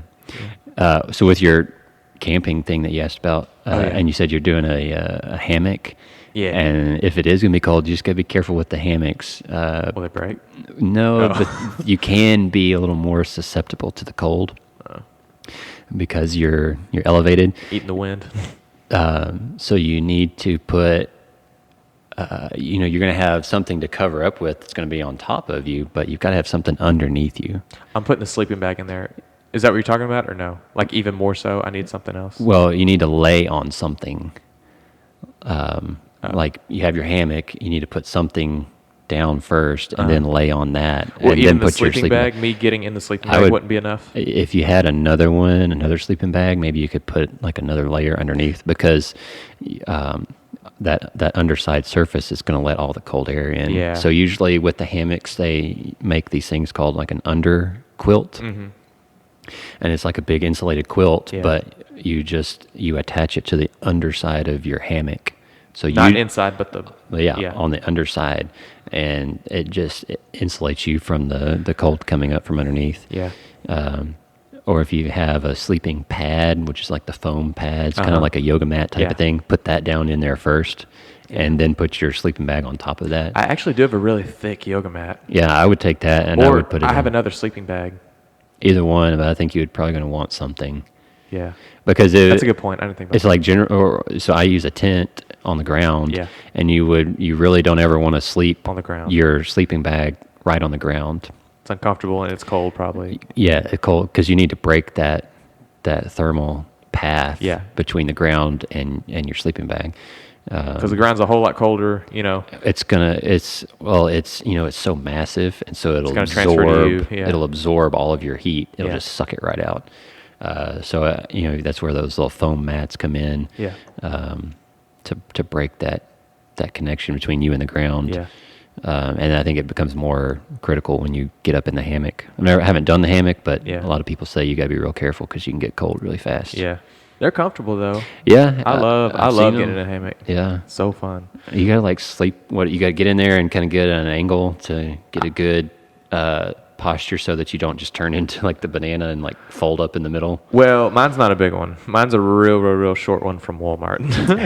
So with your camping thing that you asked about, yeah. and you said you're doing a hammock. Yeah. And if it is going to be cold, you just got to be careful with the hammocks. Will they break? No, Oh. but you can be a little more susceptible to the cold because you're elevated. Eating the wind. So you need to put, you're going to have something to cover up with that's going to be on top of you, but you've got to have something underneath you. I'm putting the sleeping bag in there. Is that what you're talking about or no? Like even more so, I need something else? Well, you need to lay on something. Like you have your hammock, you need to put something down first and then lay on that, Well, and even then the put your sleeping bag, me getting in the sleeping bag wouldn't be enough. If you had another sleeping bag, maybe you could put like another layer underneath, because that underside surface is going to let all the cold air in. Yeah. So usually with the hammocks, they make these things called like an under quilt. Mm-hmm. And it's like a big insulated quilt, but you attach it to the underside of your hammock. So not inside, but on the underside, and it insulates you from the cold coming up from underneath. Yeah. Or if you have a sleeping pad, which is like the foam pad, it's kind of like a yoga mat type of thing. Put that down in there first, and then put your sleeping bag on top of that. I actually do have a really thick yoga mat. Yeah, I would take that, and I would put it. I have another sleeping bag. Either one, but I think you're probably going to want something. Yeah. Because that's a good point. I didn't think about it's that. like so I use a tent on the ground. Yeah. And you really don't ever want to sleep on the ground. Your sleeping bag right on the ground. It's uncomfortable and it's cold, probably. Yeah, it's cold because you need to break that thermal path between the ground and your sleeping bag. Because the ground's a whole lot colder, It's so massive, and so it'll absorb. It'll absorb all of your heat. It'll just suck it right out. So that's where those little foam mats come in. Yeah. To break that connection between you and the ground. Yeah. And I think it becomes more critical when you get up in the hammock. I haven't done the hammock, but a lot of people say you got to be real careful because you can get cold really fast. Yeah. They're comfortable though. Yeah. I love getting in a hammock. Yeah. So fun. You got to sleep. You got to get in there and kind of get an angle to get a good posture so that you don't just turn into like the banana and like fold up in the middle. Well, mine's not a big one. Mine's a real short one from Walmart.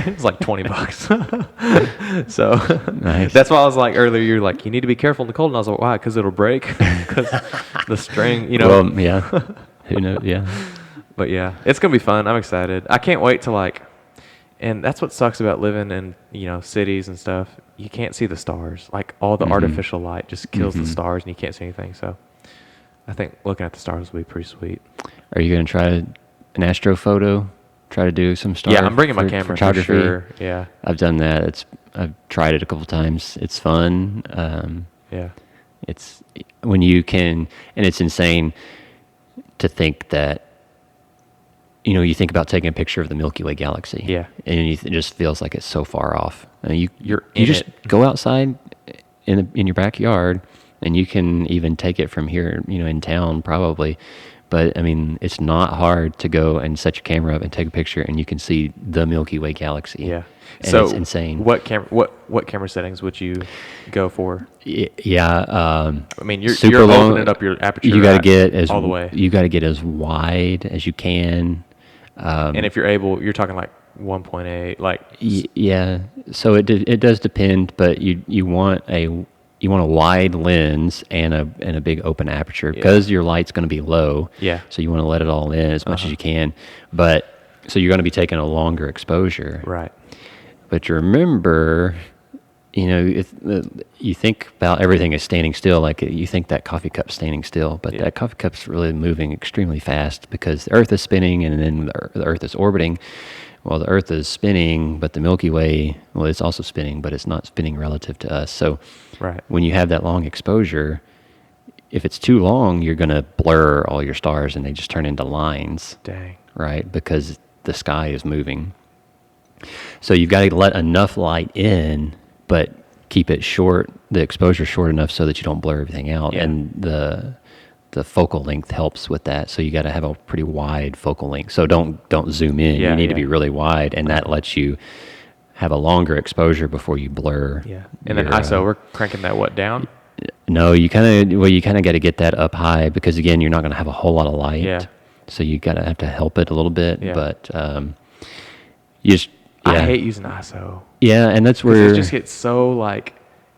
It's like $20. So nice. That's why I was like earlier, you're like, you need to be careful in the cold. And I was like, why? Because it'll break. Because the string, Well, yeah. Who knows? Yeah. But yeah, it's going to be fun. I'm excited. I can't wait to and that's what sucks about living in, cities and stuff. You can't see the stars. Like all the artificial light just kills the stars and you can't see anything. So I think looking at the stars will be pretty sweet. Are you going to try an astrophoto? Try to do some stars? Yeah, I'm bringing my camera for sure. Yeah. I've done that. I've tried it a couple times. It's fun. Yeah. It's when you can, and it's insane to think that, you think about taking a picture of the Milky Way galaxy. Yeah. And it just feels like it's so far off. I mean, you just go outside in your backyard, and you can even take it from here, in town probably. But I mean, it's not hard to go and set your camera up and take a picture, and you can see the Milky Way galaxy. Yeah. And so it's insane. What camera settings would you go for? Yeah. I mean, you're long, opening up your aperture. You got to get all the way. You got to get as wide as you can. And if you're able, you're talking like 1.8, like. Yeah. So it does depend, but you want a wide lens and a big open aperture because your light's going to be low. Yeah. So you want to let it all in as much as you can, but so you're going to be taking a longer exposure. Right. But you remember, if you think about everything as standing still, like you think that coffee cup's standing still, but that coffee cup's really moving extremely fast because the Earth is spinning and then the Earth is orbiting. Well, the Earth is spinning, but the Milky Way, it's also spinning, but it's not spinning relative to us. So when you have that long exposure, if it's too long, you're going to blur all your stars and they just turn into lines. Dang. Right? Because the sky is moving. So you've got to let enough light in, but keep it short, the exposure short enough so that you don't blur everything out. Yeah. And the focal length helps with that. So you got to have a pretty wide focal length. So don't zoom in. You need to be really wide, and that lets you have a longer exposure before you blur. Yeah. And then ISO, we're cranking that down? No, you kind of got to get that up high because again, you're not going to have a whole lot of light. Yeah. So you have to help it a little bit, but you just. Yeah. I hate using ISO. Yeah, and that's where it just gets so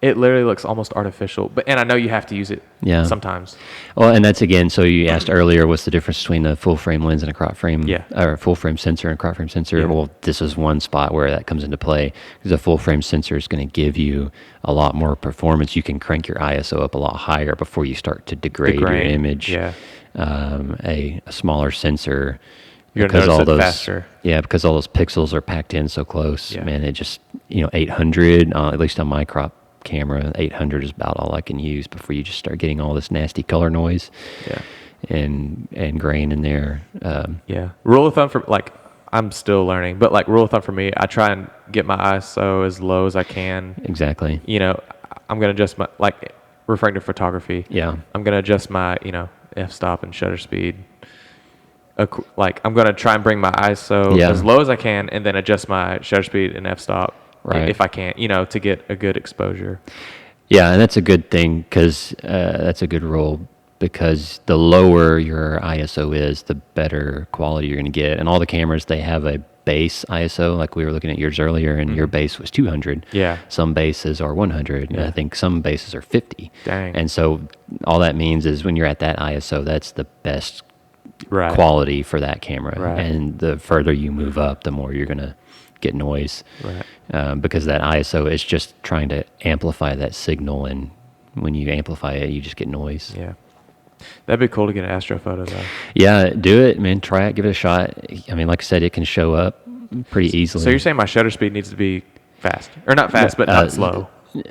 it literally looks almost artificial. And I know you have to use it sometimes. Well, and that's again, so you asked earlier, what's the difference between a full frame lens and a crop frame? Yeah. Or a full frame sensor and a crop frame sensor? Yeah. Well, this is one spot where that comes into play because a full frame sensor is going to give you a lot more performance. You can crank your ISO up a lot higher before you start to degrade your image. Yeah. A smaller sensor. You're going to notice it faster. Yeah, because all those pixels are packed in so close. Yeah. Man, it just, 800, at least on my crop camera. 800 is about all I can use before you just start getting all this nasty color noise. Yeah. And grain in there. Yeah. Rule of thumb for like, I'm still learning, but like rule of thumb for me, I try and get my ISO as low as I can. Exactly. You know, I'm gonna adjust my, like, referring to photography. Yeah. I'm gonna adjust my, you know, f-stop and shutter speed. Like, I'm gonna try and bring my ISO as low as I can, and then adjust my shutter speed and f-stop if I can, you know, to get a good exposure. Yeah, and that's a good thing because that's a good rule. Because the lower your ISO is, the better quality you're going to get. And all the cameras, they have a base ISO, like we were looking at yours earlier, and your base was 200. Yeah. Some bases are 100, and I think some bases are 50. Dang. And so all that means is when you're at that ISO, that's the best quality for that camera. Right. And the further you move up, the more you're going to get noise. Right. Because that ISO is just trying to amplify that signal, and when you amplify it, you just get noise. Yeah. That'd be cool to get an astrophoto though. Yeah, do it, man. Try it. Give it a shot. I mean, like I said, it can show up pretty easily. So you're saying my shutter speed needs to be fast, or not fast, but not slow?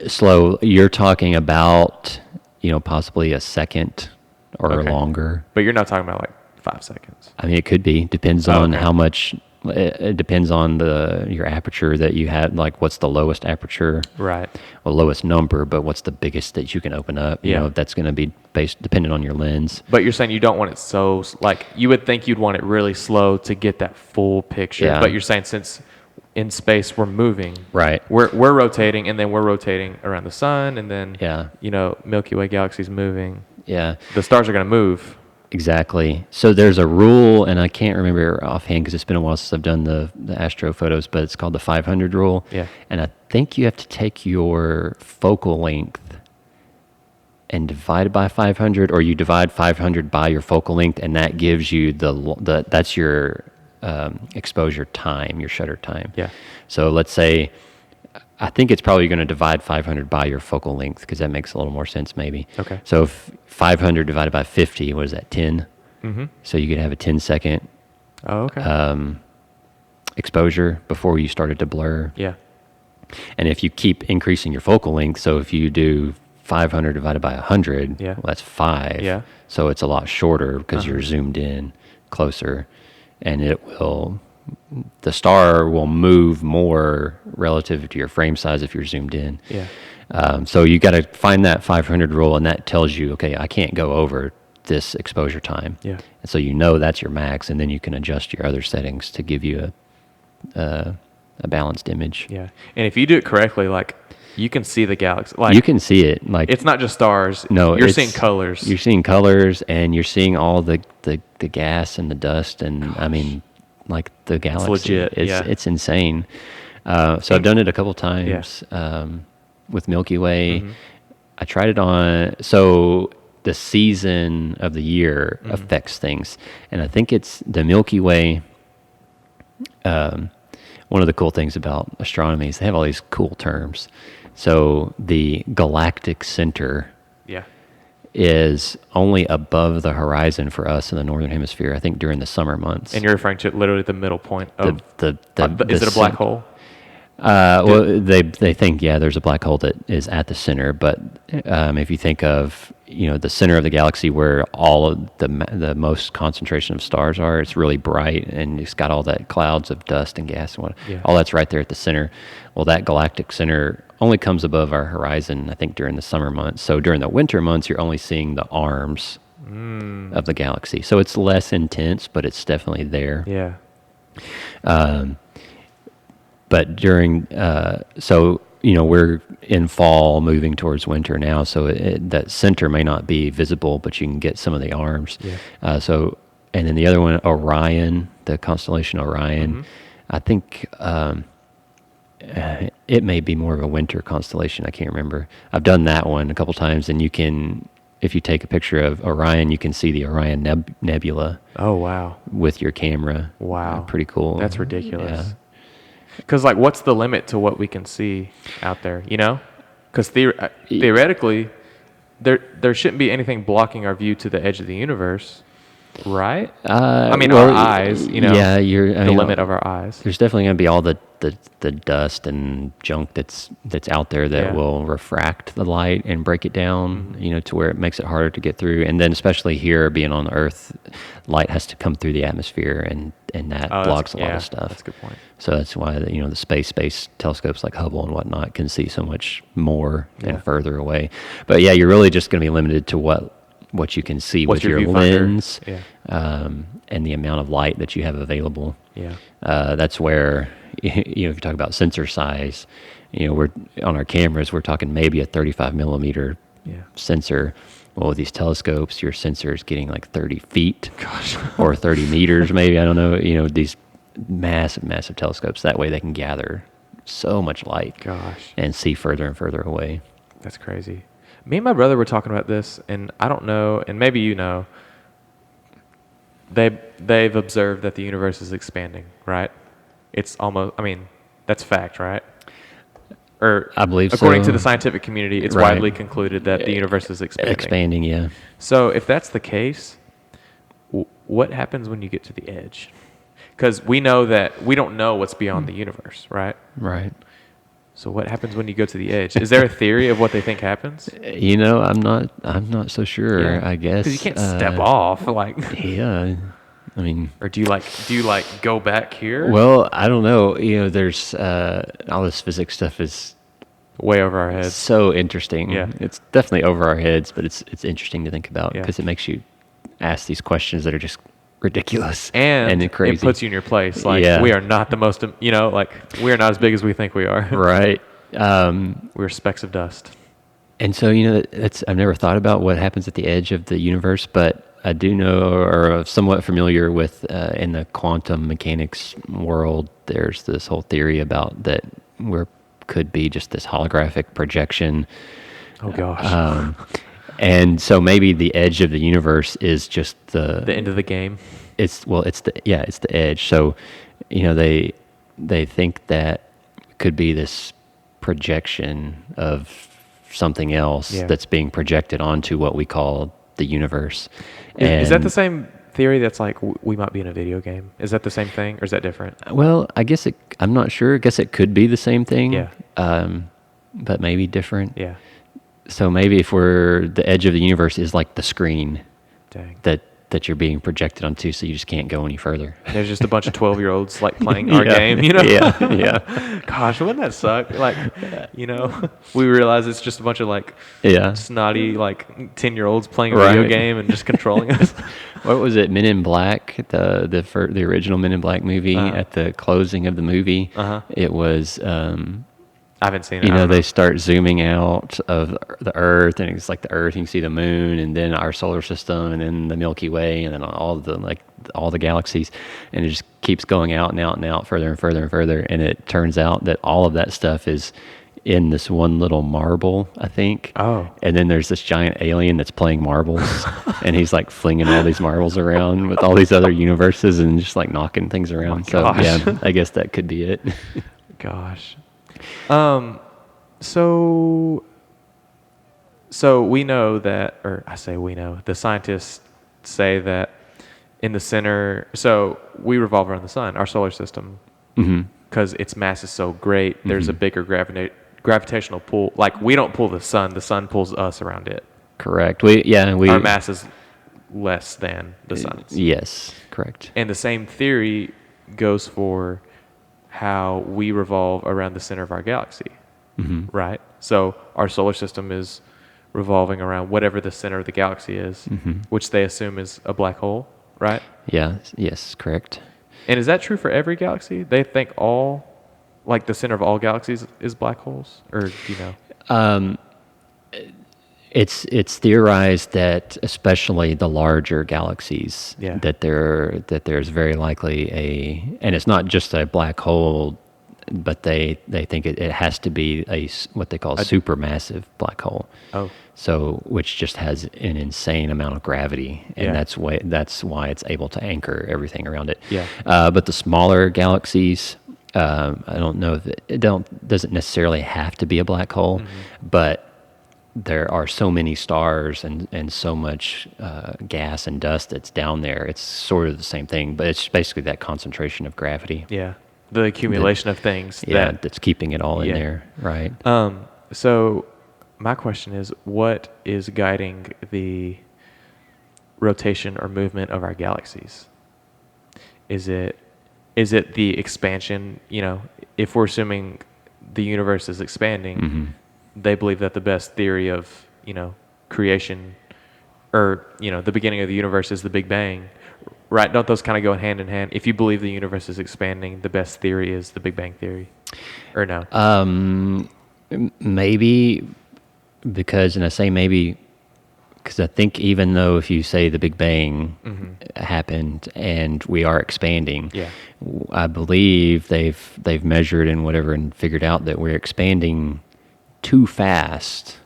Slow. You're talking about, you know, possibly a second or longer. But you're not talking about like 5 seconds. I mean, it could be. Depends on how much. It depends on your aperture that you have. Like, what's the lowest aperture? Right. Well, lowest number, but what's the biggest that you can open up? You know, that's going to be dependent on your lens. But you're saying you don't want it so, like, you would think you'd want it really slow to get that full picture. Yeah. But you're saying since in space we're moving, right? We're rotating, and then we're rotating around the sun, and then you know, Milky Way galaxy's moving. Yeah. The stars are going to move. Exactly. So there's a rule, and I can't remember offhand because it's been a while since I've done the astro photos, but it's called the 500 rule. Yeah. And I think you have to take your focal length and divide it by 500, or you divide 500 by your focal length, and that gives you that's your exposure time, your shutter time. Yeah. So let's say, I think it's probably going to divide 500 by your focal length because that makes a little more sense maybe. Okay. So if 500 divided by 50, what is that, 10? Mm-hmm. So you could have a 10-second exposure before you started to blur. Yeah. And if you keep increasing your focal length, so if you do 500 divided by 100, well, that's 5. Yeah. So it's a lot shorter because you're zoomed in closer, and the star will move more relative to your frame size if you're zoomed in. Yeah. So you got to find that 500 rule, and that tells you, okay, I can't go over this exposure time. Yeah. And so you know that's your max, and then you can adjust your other settings to give you a balanced image. Yeah. And if you do it correctly, like, you can see the galaxy. Like, you can see it. Like, it's not just stars. No, you're seeing colors. You're seeing colors, and you're seeing all the gas and the dust, and I mean, like, the galaxy. It's legit. It's insane. So I've done it a couple times with Milky Way. Mm-hmm. I tried it on. So the season of the year affects things, and I think it's the Milky Way. One of the cool things about astronomy is they have all these cool terms. So the galactic center is only above the horizon for us in the northern hemisphere, I think, during the summer months. And you're referring to literally the middle point of is it a black hole? Well, they think, there's a black hole that is at the center, but if you think of, you know, the center of the galaxy where all of the most concentration of stars are, it's really bright, and it's got all that clouds of dust and gas and all that's right there at the center. Well, that galactic center only comes above our horizon, I think, during the summer months. So during the winter months, you're only seeing the arms of the galaxy. So it's less intense, but it's definitely there. Yeah. But during, so, you know, we're in fall moving towards winter now, so that center may not be visible, but you can get some of the arms. Yeah. And then the other one, Orion, the constellation Orion, I think it may be more of a winter constellation. I can't remember. I've done that one a couple times, and you can, if you take a picture of Orion, you can see the Orion Nebula. Oh, wow. With your camera. Wow. Pretty cool. That's ridiculous. Because, like, what's the limit to what we can see out there, you know? Because theoretically, there shouldn't be anything blocking our view to the edge of the universe. right? I mean, our eyes, Yeah, the limit of our eyes. There's definitely going to be all the dust and junk that's out there that will refract the light and break it down, to where it makes it harder to get through. And then especially here, being on Earth, light has to come through the atmosphere, and that blocks a lot of stuff. That's a good point. So that's why the space telescopes like Hubble and whatnot can see so much more and further away. But yeah, you're really just going to be limited to what you can see with your lens, and the amount of light that you have available. Yeah. That's where, if you talk about sensor size, we're on our cameras, we're talking maybe a 35 millimeter sensor. Well, with these telescopes, your sensor is getting like 30 feet or 30 meters, maybe. I don't know. These massive telescopes. That way they can gather so much light and see further and further away. That's crazy. Me and my brother were talking about this, and I don't know, and maybe they've observed that the universe is expanding, right? It's almost, that's fact, right? Or I believe according so. to the scientific community, it's widely concluded that the universe is expanding. Expanding, yeah. So if that's the case, what happens when you get to the edge? Because we know that we don't know what's beyond the universe, right? Right. So what happens when you go to the edge? Is there a theory of what they think happens? I'm not so sure. I guess because you can't step off, Yeah, or do you go back here? Well, I don't know. There's all this physics stuff is way over our heads. So interesting. Yeah, it's definitely over our heads, but it's interesting to think about because it makes you ask these questions that are just ridiculous and crazy. It puts you in your place. We are not the most, we are not as big as we think we are. Right. We're specks of dust. And so, I've never thought about what happens at the edge of the universe, but I do know, or somewhat familiar with, in the quantum mechanics world, there's this whole theory about that could be just this holographic projection. Oh gosh. And so maybe the edge of the universe is just the end of the game. It's the edge. So, they think that could be this projection of something else that's being projected onto what we call the universe. Is that the same theory that's like we might be in a video game? Is that the same thing or is that different? Well, I guess I'm not sure. I guess it could be the same thing. Yeah. But maybe different. Yeah. So maybe if the edge of the universe is like the screen that you're being projected onto, so you just can't go any further. There's just a bunch of 12-year-olds playing our game, Yeah. Gosh, wouldn't that suck? We realize it's just a bunch of snotty 10-year-olds playing a video game and just controlling us. What was it? Men in Black, the original Men in Black movie. At the closing of the movie, it was. I haven't seen it. They start zooming out of the Earth, and it's like the Earth. You can see the moon, and then our solar system, and then the Milky Way, and then all the galaxies, and it just keeps going out and out and out, further and further and further. And it turns out that all of that stuff is in this one little marble, I think. Oh. And then there's this giant alien that's playing marbles, and he's flinging all these marbles around with all these other universes, and just knocking things around. So yeah, I guess that could be it. Gosh. So we know that, or I say we know, the scientists say that in the center, so we revolve around the sun, our solar system, because its mass is so great, there's a bigger gravitational pull. We don't pull the sun pulls us around it. Correct. Our mass is less than the sun's. Yes, correct. And the same theory goes for how we revolve around the center of our galaxy, right? So our solar system is revolving around whatever the center of the galaxy is, which they assume is a black hole, right? Yeah. Yes, correct. And is that true for every galaxy? They think the center of all galaxies is black holes, or do you know? It's theorized that especially the larger galaxies, that there's very likely and it's not just a black hole, but they think it has to be what they call a supermassive black hole. Oh. So which just has an insane amount of gravity, and that's why it's able to anchor everything around it. Yeah. But the smaller galaxies, I don't know if it doesn't necessarily have to be a black hole, but there are so many stars and so much gas and dust that's down there. It's sort of the same thing, but it's basically that concentration of gravity. Yeah. The accumulation of things. That's keeping it all in there, right? So my question is, what is guiding the rotation or movement of our galaxies? Is it the expansion? If we're assuming the universe is expanding, they believe that the best theory of creation, or the beginning of the universe is the Big Bang, right? Don't those kind of go hand in hand? If you believe the universe is expanding, the best theory is the Big Bang theory, or no? Maybe and I say maybe because I think even though if you say the Big Bang happened and we are expanding, I believe they've measured and whatever and figured out that we're expanding too fast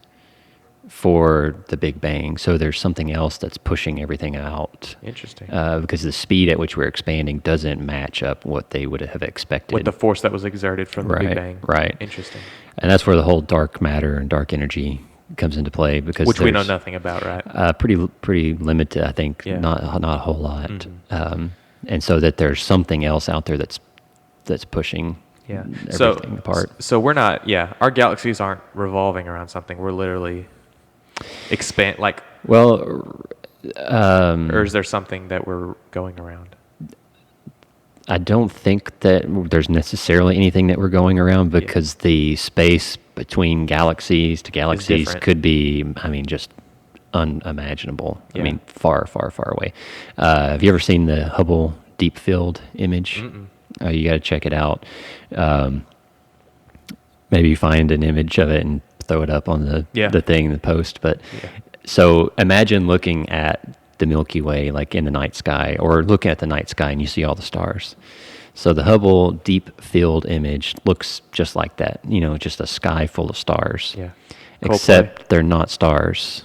for the Big Bang. So there's something else that's pushing everything out. Interesting. Because the speed at which we're expanding doesn't match up what they would have expected. With the force that was exerted from the Big Bang. Right. Interesting. And that's where the whole dark matter and dark energy comes into play, because which we know nothing about, right? Pretty limited, I think. Not a whole lot. And so that there's something else out there that's pushing everything apart. So we're not. Our galaxies aren't revolving around something. We're literally expand. Or is there something that we're going around? I don't think that there's necessarily anything that we're going around, because the space between galaxies to galaxies could be, just unimaginable. Yeah. Far, far, far away. Have you ever seen the Hubble Deep Field image? You got to check it out. Maybe you find an image of it and throw it up on the thing, the post. But so imagine looking at the Milky Way, like in the night sky, or looking at the night sky and you see all the stars. So the Hubble Deep Field image looks just like that, just a sky full of stars. Yeah. Except they're not stars.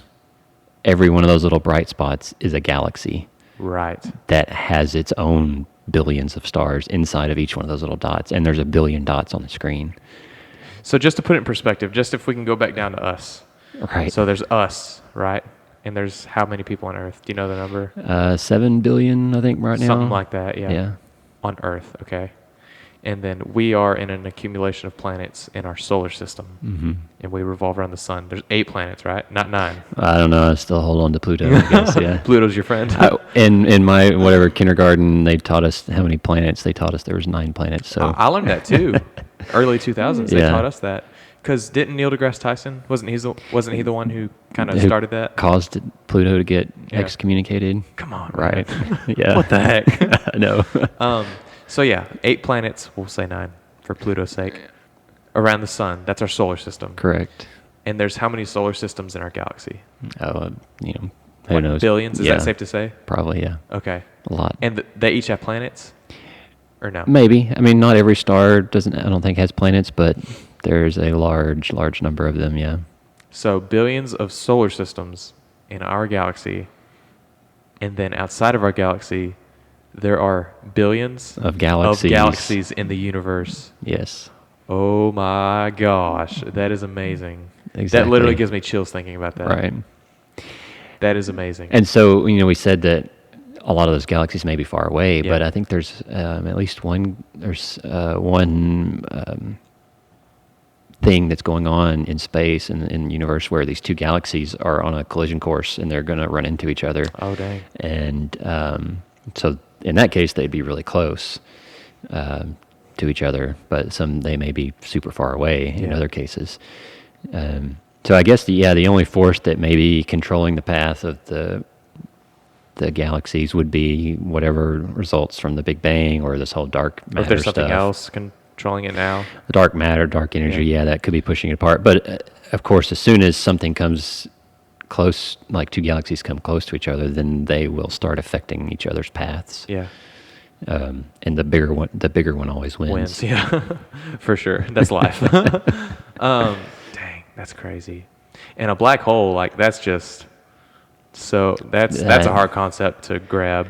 Every one of those little bright spots is a galaxy. Right. That has its own billions of stars inside of each one of those little dots, and there's a billion dots on the screen. So just to put it in perspective, just if we can go back down to us. Right. So there's us, right? And there's how many people on Earth? Do you know the number? 7 billion, I think, right now. Something like that, yeah. Yeah. On Earth, okay. And then we are in an accumulation of planets in our solar system. And we revolve around the sun. There's 8 planets, right? Not 9. I don't know. I still hold on to Pluto, I guess, yeah. Pluto's your friend. In my kindergarten, they taught us how many planets. They taught us there was 9 planets. So I learned that too. Early 2000s, they taught us that. Because didn't Neil deGrasse Tyson, wasn't he the one who kind of started that? Caused Pluto to get excommunicated. Come on. Right. Yeah. What the heck? I know. So 8 planets, we'll say 9 for Pluto's sake, around the sun. That's our solar system. Correct. And there's how many solar systems in our galaxy? Who knows? Billions? Is that safe to say? Probably, yeah. Okay. A lot. And they each have planets? Or no? Maybe. Not every star I don't think has planets, but there's a large number of them, yeah. So billions of solar systems in our galaxy, and then outside of our galaxy, there are billions of galaxies in the universe. Yes. Oh my gosh, that is amazing. Exactly. That literally gives me chills thinking about that. Right. That is amazing. And so, we said that a lot of those galaxies may be far away, but I think there's at least one thing that's going on in space and in the universe where these 2 galaxies are on a collision course and they're going to run into each other. Oh, dang. And so in that case, they'd be really close to each other, but they may be super far away in other cases. So I guess the only force that may be controlling the path of the galaxies would be whatever results from the Big Bang or this whole dark matter stuff. If there's something else controlling it now. The dark matter, dark energy, that could be pushing it apart. But of course, as soon as something comes close, like 2 galaxies come close to each other, then they will start affecting each other's paths. Yeah. And the bigger one always wins. Yeah, for sure. That's life. Dang, that's crazy. And a black hole, that's just that's a hard concept to grab.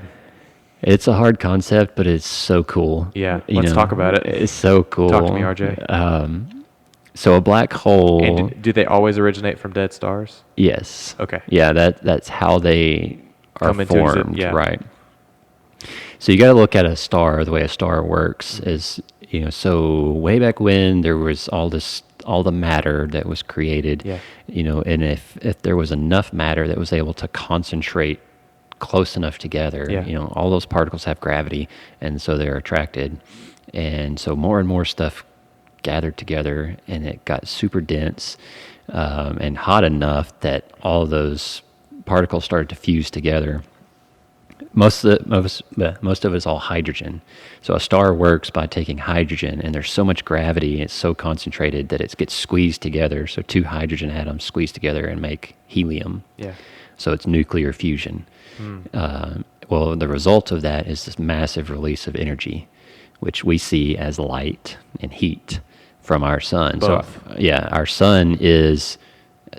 It's a hard concept, but it's so cool. Yeah, let's talk about it. It's so cool. Talk to me, RJ. So a black hole. And do they always originate from dead stars? Yes. Okay. Yeah, that's how they are Come into formed, yeah. right? So you got to look at a star. The way a star works is, so way back when there was all the matter that was created, Yeah. And if there was enough matter that was able to concentrate close enough together, Yeah. all those particles have gravity, and so they're attracted, and so more and more stuff gathered together, and it got super dense and hot enough that all of those particles started to fuse together. Most of it is all hydrogen. So a star works by taking hydrogen, and there's so much gravity, it's so concentrated that it gets squeezed together. So two hydrogen atoms squeeze together and make helium. Yeah. So it's nuclear fusion. Well, the result of that is this massive release of energy, which we see as light and heat from our sun. Both. So, our sun is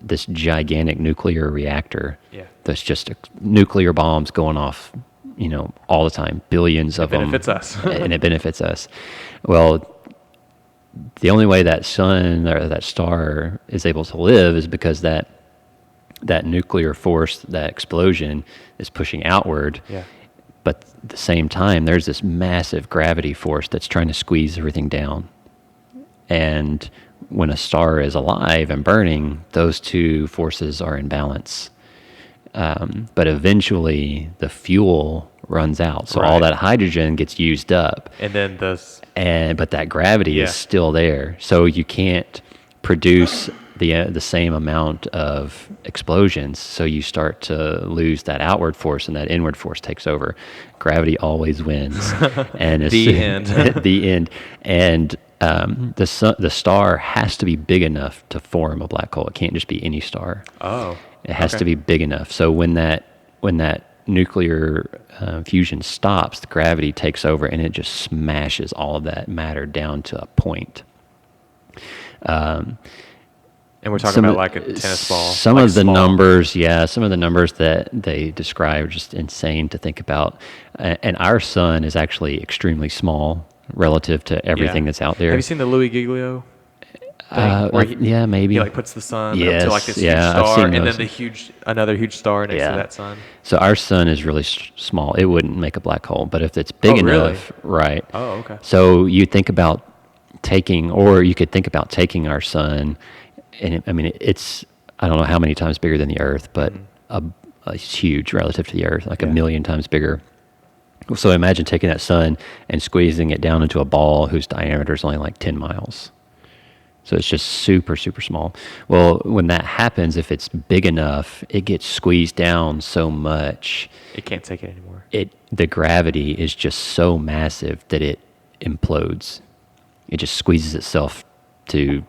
this gigantic nuclear reactor. Yeah. That's just nuclear bombs going off, all the time, billions of them. It benefits us. And it benefits us. Well, the only way that sun or that star is able to live is because that nuclear force, that explosion, is pushing outward. Yeah. But at the same time, there's this massive gravity force that's trying to squeeze everything down. And when a star is alive and burning, those two forces are in balance. But eventually, the fuel runs out, so all that hydrogen gets used up. And then but that gravity is still there, so you can't produce the same amount of explosions. So you start to lose that outward force, and that inward force takes over. Gravity always wins, and the end. the end. And the star has to be big enough to form a black hole. It can't just be any star. Oh. It has to be big enough. So when that nuclear fusion stops, the gravity takes over, and it just smashes all of that matter down to a point. And we're talking about like a tennis ball. Some like of the small. numbers that they describe are just insane to think about. And our sun is actually extremely small relative to everything that's out there. Have you seen the Louis Giglio thing? Where maybe. He like puts the sun Yes, up to like this yeah, huge I've star, seen and those. then another huge star next to that sun. So our sun is really small. It wouldn't make a black hole, but if it's big enough, right? Oh, okay. So you think about taking our sun, and it's I don't know how many times bigger than the Earth, but it's huge relative to the Earth, like a million times bigger. So imagine taking that sun and squeezing it down into a ball whose diameter is only like 10 miles. So it's just super, super small. Well, when that happens, if it's big enough, it gets squeezed down so much. It can't take it anymore. The gravity is just so massive that it implodes. It just squeezes itself to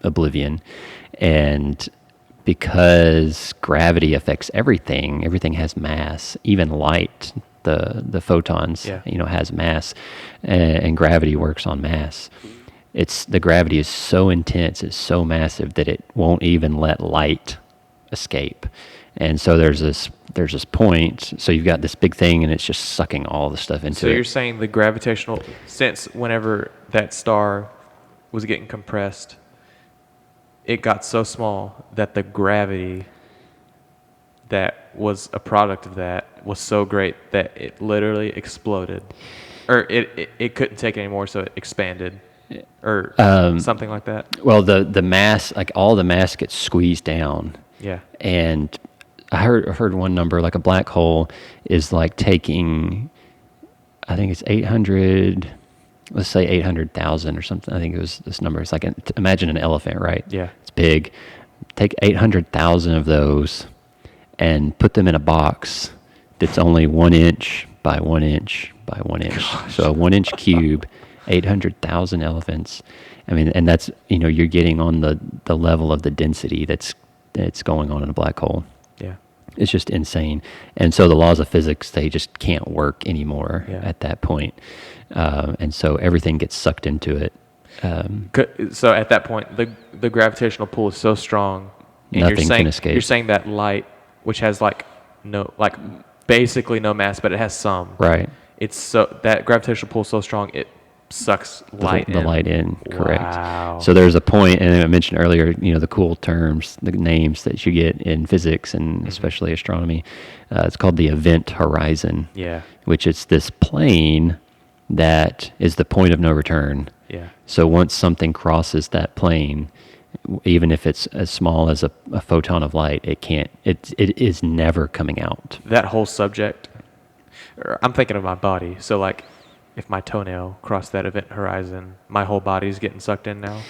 oblivion. And because gravity affects everything has mass, even light, the photons, has mass, and gravity works on mass. The gravity is so intense, it's so massive that it won't even let light escape. And so there's this point. So you've got this big thing, and it's just sucking all the stuff into it. So you're saying the gravitational sense, whenever that star was getting compressed, it got so small that the gravity that was a product of that was so great that it literally exploded, or it couldn't take it anymore, so it expanded. Or something like that. Well, the mass, like all the mass gets squeezed down. Yeah. And I heard one number, like a black hole is like taking, I think it's 800, let's say 800,000 or something. I think it was this number. It's like, imagine an elephant, right? Yeah. It's big. Take 800,000 of those and put them in a box that's only 1 inch by 1 inch by 1 inch. Gosh. So a 1 inch cube. 800,000 elephants. I mean, and that's, you're getting on the level of the density that's going on in a black hole. Yeah. It's just insane. And so the laws of physics, they just can't work anymore at that point. And so everything gets sucked into it. So at that point, the gravitational pull is so strong. And Nothing can escape. You're saying that light, which has basically no mass, but it has some. Right. It's so that gravitational pull is so strong, sucks light the in. light in. Correct. Wow. So there's a point, and I mentioned earlier, the cool terms, the names that you get in physics and especially astronomy. It's called the event horizon. Yeah. Which is this plane that is the point of no return. Yeah. So once something crosses that plane, even if it's as small as a photon of light, it is never coming out. That whole subject, I'm thinking of my body. So like, if my toenail crossed that event horizon, my whole body's getting sucked in now.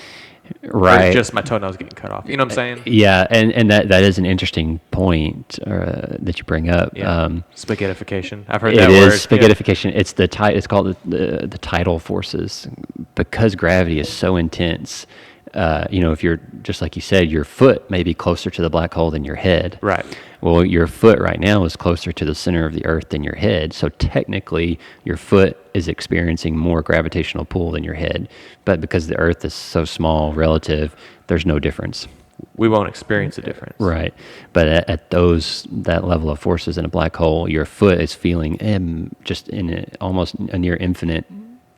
Right. Or just my toenail's getting cut off. You know what I'm saying? Yeah, and that is an interesting point that you bring up. Yeah. Spaghettification. I've heard that word. It is spaghettification. Yeah. It's called the tidal forces, because gravity is so intense. If you're, just like you said, your foot may be closer to the black hole than your head. Right. Well, your foot right now is closer to the center of the earth than your head. So technically, your foot is experiencing more gravitational pull than your head. But because the earth is so small relative, there's no difference. We won't experience a difference. Right. But at that level of forces in a black hole, your foot is feeling just almost a near infinite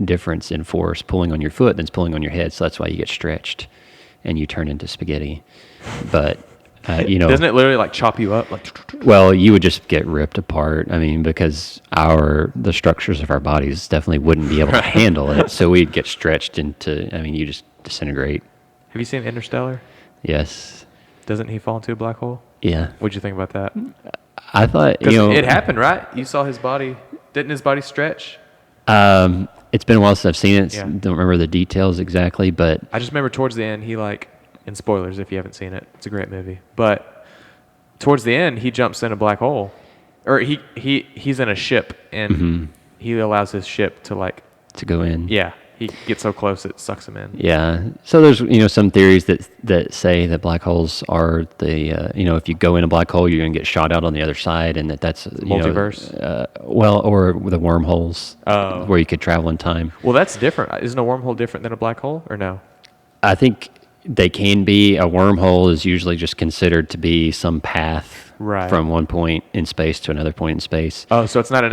difference in force pulling on your foot than it's pulling on your head. So that's why you get stretched and you turn into spaghetti. But doesn't it literally like chop you up? Well, you would just get ripped apart. I mean, because the structures of our bodies definitely wouldn't be able to handle it. So we'd get stretched into, you just disintegrate. Have you seen Interstellar? Yes. Doesn't he fall into a black hole? Yeah. What'd you think about that? I thought, it happened, right? You saw his body. Didn't his body stretch? It's been a while since I've seen it. Yeah. Don't remember the details exactly, but I just remember towards the end, he and spoilers if you haven't seen it, it's a great movie. But towards the end, he jumps in a black hole, or he's in a ship, and he allows his ship to go in. Yeah, he gets so close it sucks him in. Yeah. So there's some theories that say that black holes are if you go in a black hole, you're gonna get shot out on the other side, and that's multiverse. Or the wormholes, where you could travel in time. Well, that's different. Isn't a wormhole different than a black hole, or no? I think they can be. A wormhole is usually just considered to be some path from one point in space to another point in space. Oh, so it's not a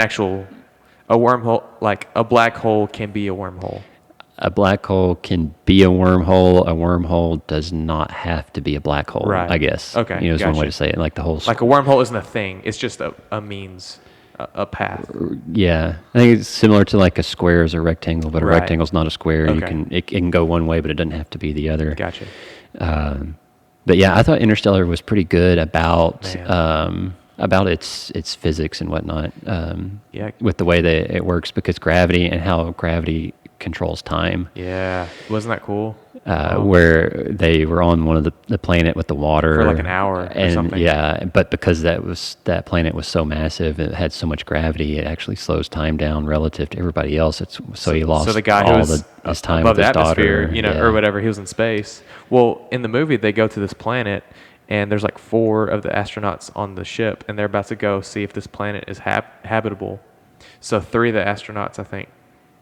wormhole. Like a black hole can be a wormhole. A black hole can be a wormhole. A wormhole does not have to be a black hole. Right. I guess. Okay. Is one way to say it. Like the whole. Like a wormhole isn't a thing. It's just a means. A path. Yeah, I think it's similar to like a square is a rectangle, but a rectangle's not a square. Okay. It can go one way, but it doesn't have to be the other. Gotcha. But yeah, I thought Interstellar was pretty good about its physics and whatnot. With the way that it works, because gravity and how gravity controls time. Yeah, wasn't that cool? Where they were on one of the planet with the water for like an hour or something. Yeah, but because that planet was so massive, it had so much gravity, it actually slows time down relative to everybody else. So he lost the guy all who was his time above with his the atmosphere, daughter, or whatever. He was in space. Well, in the movie, they go to this planet, and there's like 4 of the astronauts on the ship, and they're about to go see if this planet is habitable. So 3 of the astronauts, I think,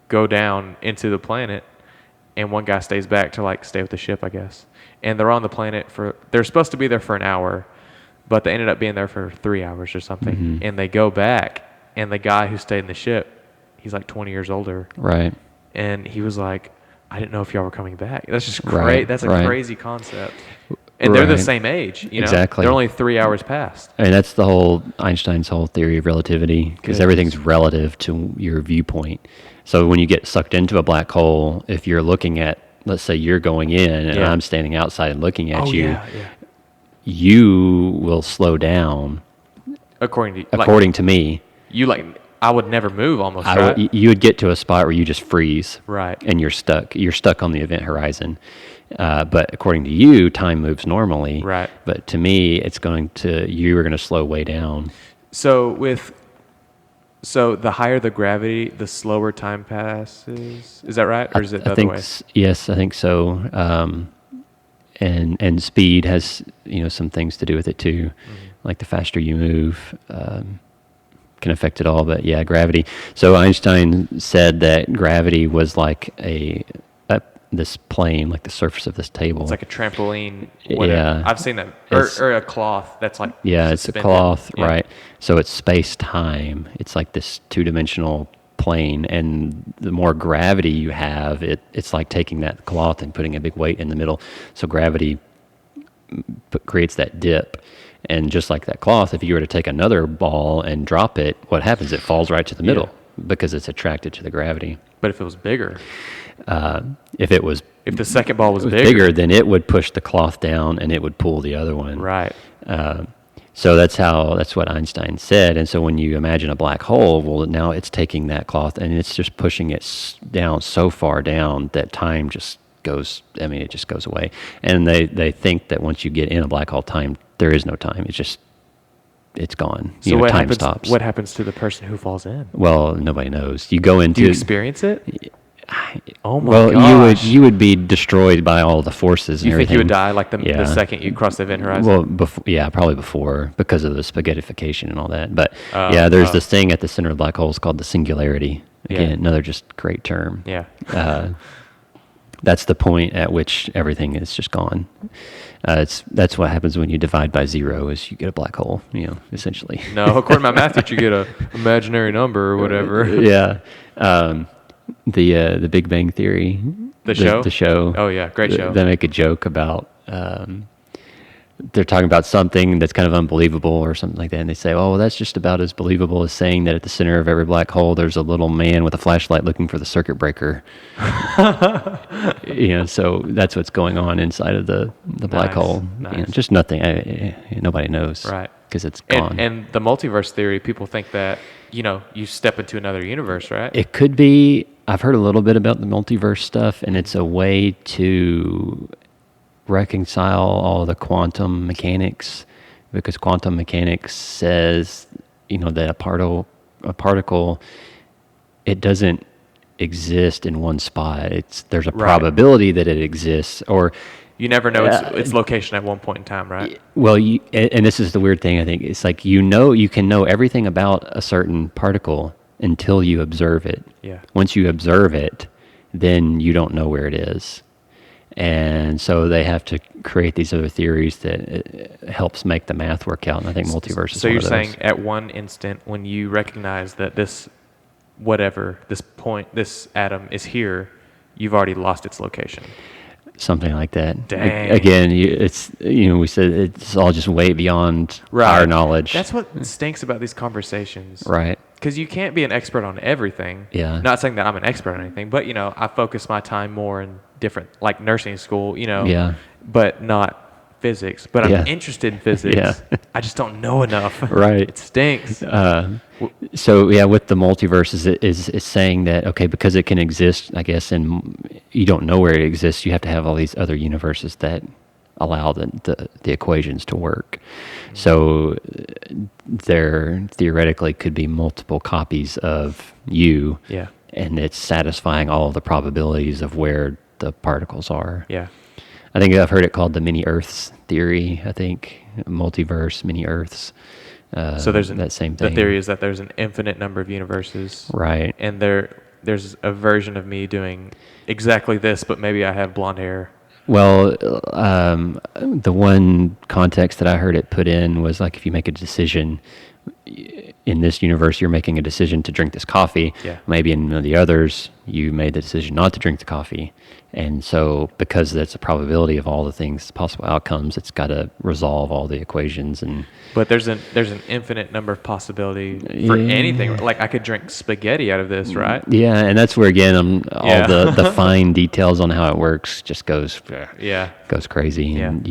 go down into the planet, and one guy stays back to stay with the ship, I guess. And they're on the planet they're supposed to be there for an hour, but they ended up being there for 3 hours or something. Mm-hmm. And they go back, and the guy who stayed in the ship, he's like 20 years older. Right. And he was like, I didn't know if y'all were coming back. That's just great. Right. That's a crazy concept. And they're the same age, Exactly. They're only 3 hours past. I mean, that's the whole Einstein's whole theory of relativity, because everything's relative to your viewpoint. So when you get sucked into a black hole, if you're looking at, let's say you're going in and I'm standing outside and looking at you, you will slow down. According to me. I would never move almost, right? You would get to a spot where you just freeze. Right. And you're stuck. You're stuck on the event horizon. But according to you, time moves normally. Right. But to me, you are going to slow way down. So the higher the gravity, the slower time passes. Is that right? Or is it the other way? Yes, I think so. And speed has, some things to do with it too. Mm-hmm. Like the faster you move, can affect it all. But yeah, gravity. So Einstein said that gravity was like this plane, like the surface of this table. It's like a trampoline. Yeah. I've seen that. Or a cloth that's like suspended. It's a cloth, right. So it's space-time. It's like this 2-dimensional plane, and the more gravity you have, it's like taking that cloth and putting a big weight in the middle. So gravity creates that dip. And just like that cloth, if you were to take another ball and drop it, what happens? It falls right to the middle because it's attracted to the gravity. But if it was bigger, if the second ball was bigger, then it would push the cloth down and it would pull the other one. Right. So that's what Einstein said. And so when you imagine a black hole, well, now it's taking that cloth and it's just pushing it down so far down that time just goes. I mean, it just goes away. And they think that once you get in a black hole, there is no time. It's gone. So time stops. What happens to the person who falls in? Well, nobody knows. You go into. Do you experience it? Oh my gosh. Well, you would be destroyed by all the forces and everything. You think you would die like the second you cross the event horizon? Well, probably before, because of the spaghettification and all that. But there's this thing at the center of black holes called the singularity. Again, another just great term. Yeah. That's the point at which everything is just gone. That's what happens when you divide by zero, is you get a black hole, essentially. No, according to my math teacher, you get a imaginary number or whatever. Yeah. The Big Bang Theory. The show? The show. Oh, yeah. Great show. They make a joke about, they're talking about something that's kind of unbelievable or something like that. And they say, oh, well, that's just about as believable as saying that at the center of every black hole, there's a little man with a flashlight looking for the circuit breaker. So that's what's going on inside of the black hole. Nice. Just nothing. Nobody knows. Right. Because it's gone. And the multiverse theory, people think that, you step into another universe, right? It could be. I've heard a little bit about the multiverse stuff, and it's a way to reconcile all the quantum mechanics, because quantum mechanics says, that a particle, it doesn't exist in one spot. There's a probability that it exists, or you never know its location at one point in time, right? Well, and this is the weird thing, I think. It's like, you can know everything about a certain particle until you observe it. Yeah. Once you observe it, then you don't know where it is. And so they have to create these other theories that helps make the math work out. And I think multiverse is so one you're of those. saying at one instant, when you recognize that this atom is here, you've already lost its location. Something like that. Dang. Again, we said it's all just way beyond our knowledge. That's what stinks about these conversations. Right. Because you can't be an expert on everything. Yeah. Not saying that I'm an expert on anything, but, I focus my time more in different, like nursing school, Yeah. but not physics. But I'm interested in physics. Yeah. I just don't know enough. Right. It stinks. So with the multiverse is saying that, okay, because it can exist, I guess, and you don't know where it exists, you have to have all these other universes that allow the equations to work. So there theoretically could be multiple copies of you. Yeah. And it's satisfying all of the probabilities of where the particles are. Yeah. I think I've heard it called the mini Earths theory. I think multiverse, mini Earths. So there's that same thing. The theory is that there's an infinite number of universes, right? And there's a version of me doing exactly this, but maybe I have blonde hair. Well, the one context that I heard it put in was like, if you make a decision in this universe, you're making a decision to drink this coffee. Yeah. Maybe in the others, you made the decision not to drink the coffee. And so because that's a probability of all the things, possible outcomes, it's got to resolve all the equations. But there's an infinite number of possibility for anything. Like I could drink spaghetti out of this, right? Yeah, and that's where, again, all the fine details on how it works just goes crazy. Yeah. And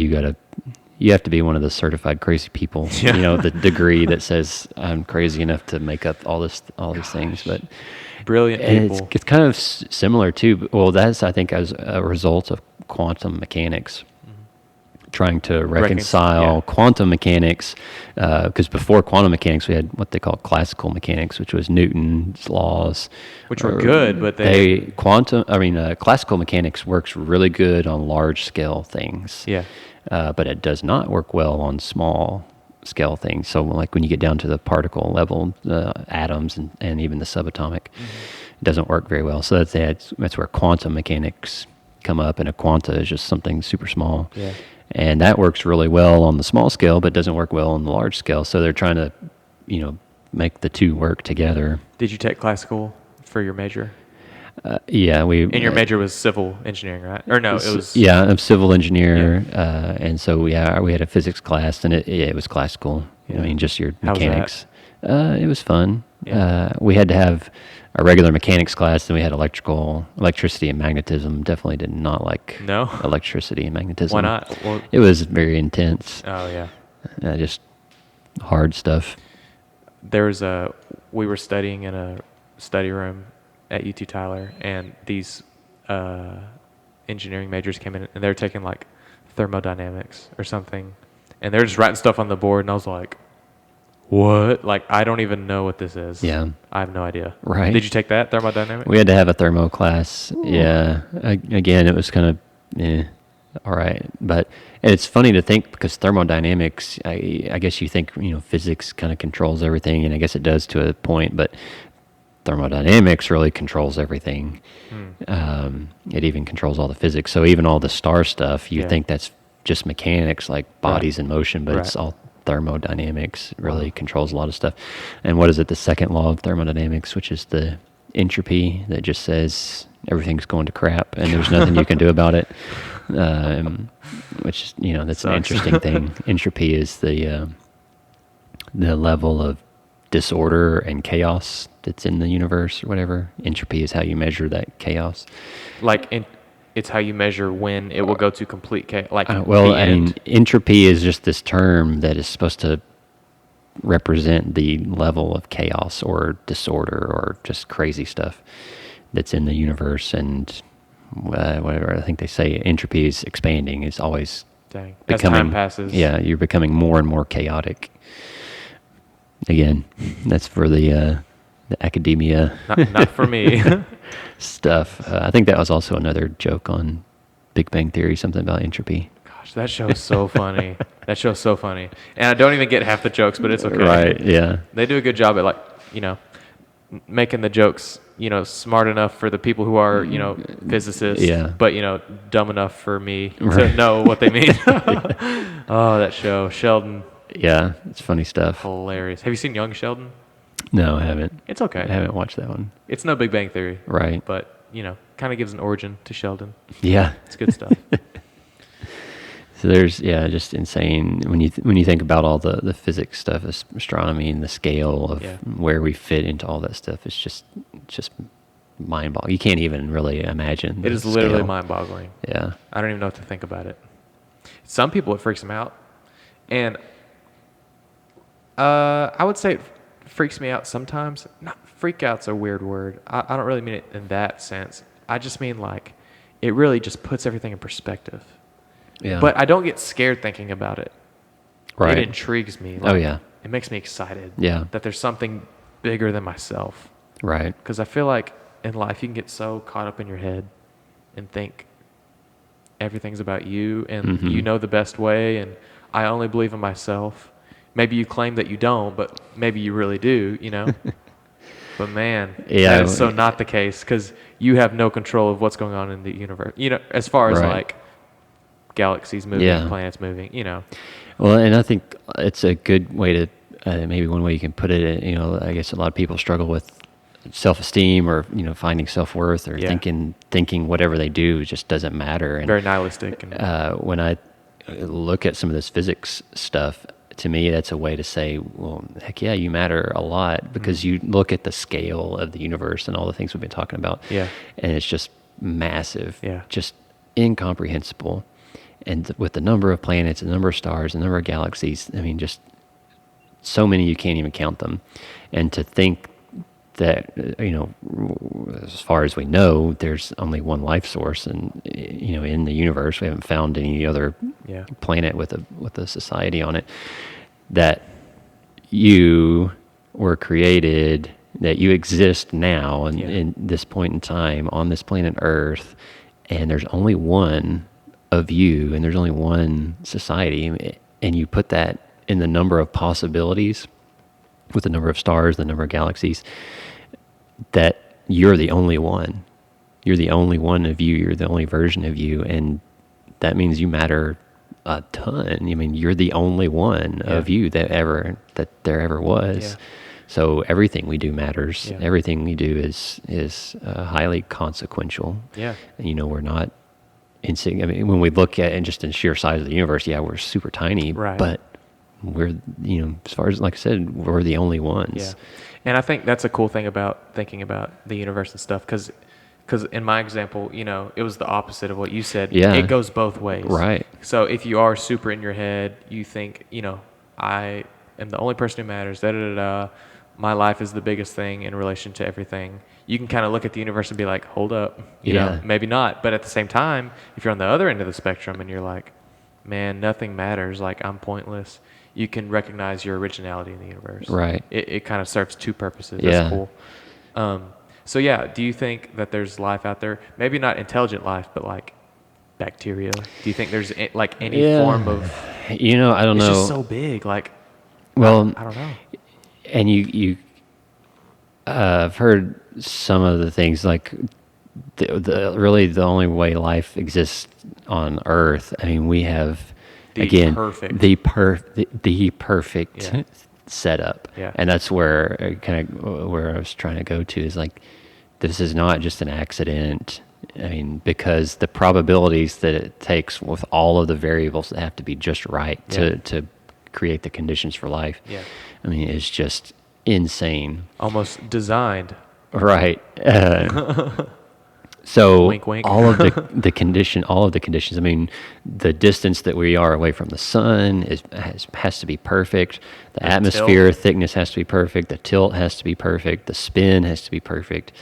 you have to be one of the certified crazy people. Yeah. The degree that says I'm crazy enough to make up all these things. But brilliant people. It's kind of similar too. Well, that's, I think, as a result of quantum mechanics. Trying to reconcile quantum mechanics, because before quantum mechanics we had what they call classical mechanics, which was Newton's laws, which were good, but classical mechanics works really good on large scale things. Yeah. But it does not work well on small scale things. So like when you get down to the particle level, the atoms and even the subatomic, it doesn't work very well. So that's where quantum mechanics come up, and a quanta is just something super small. Yeah. And that works really well on the small scale, but doesn't work well on the large scale. So they're trying to, make the two work together. Did you take classical for your major? Yeah, And your major was civil engineering, right? Or no, it was... Yeah, I'm a civil engineer, and so we had a physics class, and it was classical. Yeah. I mean, just your How was that? mechanics. It was fun. Yeah. We had to have a regular mechanics class, and we had electricity and magnetism. Definitely did not like No? electricity and magnetism. Why not? Well, It was very intense. oh, yeah. Just hard stuff. We were studying in a study room at UT Tyler, and these engineering majors came in, and they were taking like thermodynamics or something, and they're just writing stuff on the board, and I was like, what? Like, I don't even know what this is. Yeah. I have no idea. Right. Did you take that, thermodynamics? We had to have a thermo class. Ooh. Yeah. Again, it was kind of, all right. But it's funny to think, because thermodynamics, I guess you think, physics kind of controls everything, and I guess it does to a point, but thermodynamics really controls everything. It even controls all the physics. So even all the star stuff, you think that's just mechanics, like bodies in motion, but it's all thermodynamics. It really controls a lot of stuff. And what is it? The second law of thermodynamics, which is the entropy, that just says everything's going to crap and there's nothing you can do about it. Which is, that's an interesting thing. Entropy is the level of disorder and chaos that's in the universe or whatever. Entropy is how you measure that chaos. It's how you measure when it will go to complete chaos. Entropy is just this term that is supposed to represent the level of chaos or disorder or just crazy stuff that's in the universe. And whatever, I think they say entropy is expanding. It's always becoming, as time passes. Yeah, you're becoming more and more chaotic. Again, that's for the academia. Not for me. Stuff. I think that was also another joke on Big Bang Theory, something about entropy. Gosh, that show is so funny. That show's so funny. And I don't even get half the jokes, but it's okay. Right, yeah. They do a good job at, making the jokes, smart enough for the people who are, physicists, but, dumb enough for me to know what they mean. Oh, that show, Sheldon. Yeah, it's funny stuff. Hilarious. Have you seen Young Sheldon? No, I haven't. It's okay. I haven't watched that one. It's no Big Bang Theory. Right. But, kind of gives an origin to Sheldon. Yeah. It's good stuff. So there's, just insane when you think about all the physics stuff, astronomy, and the scale of where we fit into all that stuff. It's just mind-boggling. You can't even really imagine. It is literally mind-boggling. Yeah. I don't even know what to think about it. Some people, it freaks them out. And I would say it freaks me out sometimes. Not freak out's a weird word. I don't really mean it in that sense. I just mean like it really just puts everything in perspective. Yeah. But I don't get scared thinking about it. Right. It intrigues me. It makes me excited. Yeah. That there's something bigger than myself. Right. Because I feel like in life you can get so caught up in your head and think everything's about you and you know the best way and I only believe in myself. Maybe you claim that you don't, but maybe you really do, But man, that is so not the case because you have no control of what's going on in the universe. As far as like galaxies moving, planets moving, Well, and I think it's a good way to, maybe one way you can put it, I guess a lot of people struggle with self-esteem or, finding self-worth or thinking whatever they do just doesn't matter. And very nihilistic. When I look at some of this physics stuff, to me, that's a way to say, well, heck yeah, you matter a lot because you look at the scale of the universe and all the things we've been talking about. Yeah. And it's just massive, just incomprehensible. And with the number of planets, the number of stars, the number of galaxies, I mean, just so many you can't even count them. And to think that, as far as we know, there's only one life source and, in the universe, we haven't found any other planet with a society on it, that you were created, that you exist now in this point in time on this planet Earth, and there's only one of you and there's only one society, and you put that in the number of possibilities with the number of stars, the number of galaxies, that you're the only one. You're the only one of you. You're the only version of you. And that means you matter a ton. I mean, you're the only one of you that there ever was. Yeah. So everything we do matters. Yeah. Everything we do is highly consequential. Yeah. And, we're not I mean, when we look at and just in sheer size of the universe, yeah, we're super tiny, Right. but we're, as far as, like I said, we're the only ones. Yeah. And I think that's a cool thing about thinking about the universe and stuff, because in my example, it was the opposite of what you said. Yeah. It goes both ways. Right. So if you are super in your head, you think, I am the only person who matters, da-da-da-da. My life is the biggest thing in relation to everything. You can kind of look at the universe and be like, hold up, maybe not. But at the same time, if you're on the other end of the spectrum and you're like, man, nothing matters, like I'm pointless, you can recognize your originality in the universe. Right. It kind of serves two purposes. Yeah. That's cool. So yeah, do you think that there's life out there? Maybe not intelligent life, but like bacteria. Do you think there's like any form of? I don't know. It's just so big. Like, well, I don't know. And I've heard some of the things like really the only way life exists on Earth. I mean, we have the perfect setup. Yeah. And that's where where I was trying to go to is like, this is not just an accident. I mean, because the probabilities that it takes with all of the variables that have to be just right to create the conditions for life. Yeah. I mean, it's just insane. Almost designed. Right. So wink, wink. all of the conditions. I mean, the distance that we are away from the sun has to be perfect. The atmosphere thickness has to be perfect. The tilt has to be perfect. The spin has to be perfect.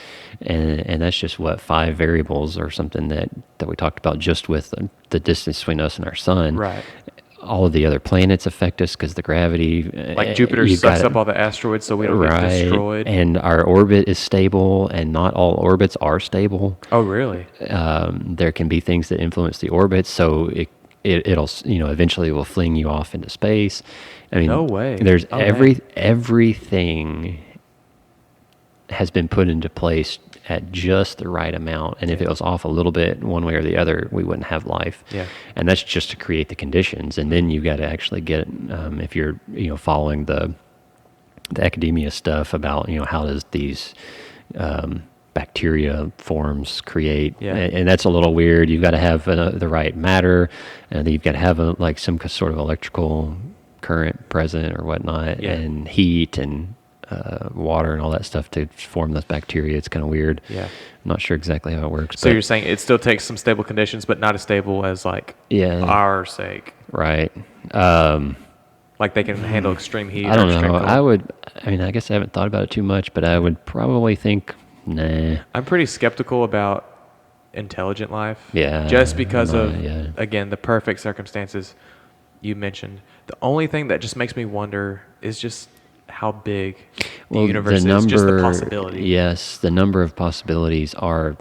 And that's just 5 variables or something that we talked about just with the distance between us and our sun. Right. All of the other planets affect us because the gravity. Like Jupiter sucks up all the asteroids so we don't get destroyed. And our orbit is stable, and not all orbits are stable. Oh, really? There can be things that influence the orbit, so it'll eventually will fling you off into space. I mean, no way. There's everything has been put into place at just the right amount, and if it was off a little bit one way or the other, we wouldn't have life. Yeah. And that's just to create the conditions, and then you got to actually get if you're following the academia stuff about how does these bacteria forms create, and that's a little weird. You've got to have the right matter, and you've got to have some sort of electrical current present or whatnot, and heat and water and all that stuff to form this bacteria. It's kind of weird. Yeah. I'm not sure exactly how it works. So you're saying it still takes some stable conditions, but not as stable as our sake. Right. Like they can handle extreme heat. I don't know. I guess I haven't thought about it too much, but I would probably think, nah. I'm pretty skeptical about intelligent life. Yeah. Just because again, the perfect circumstances you mentioned. The only thing that just makes me wonder is just how big the universe is, just the possibility. Yes, the number of possibilities are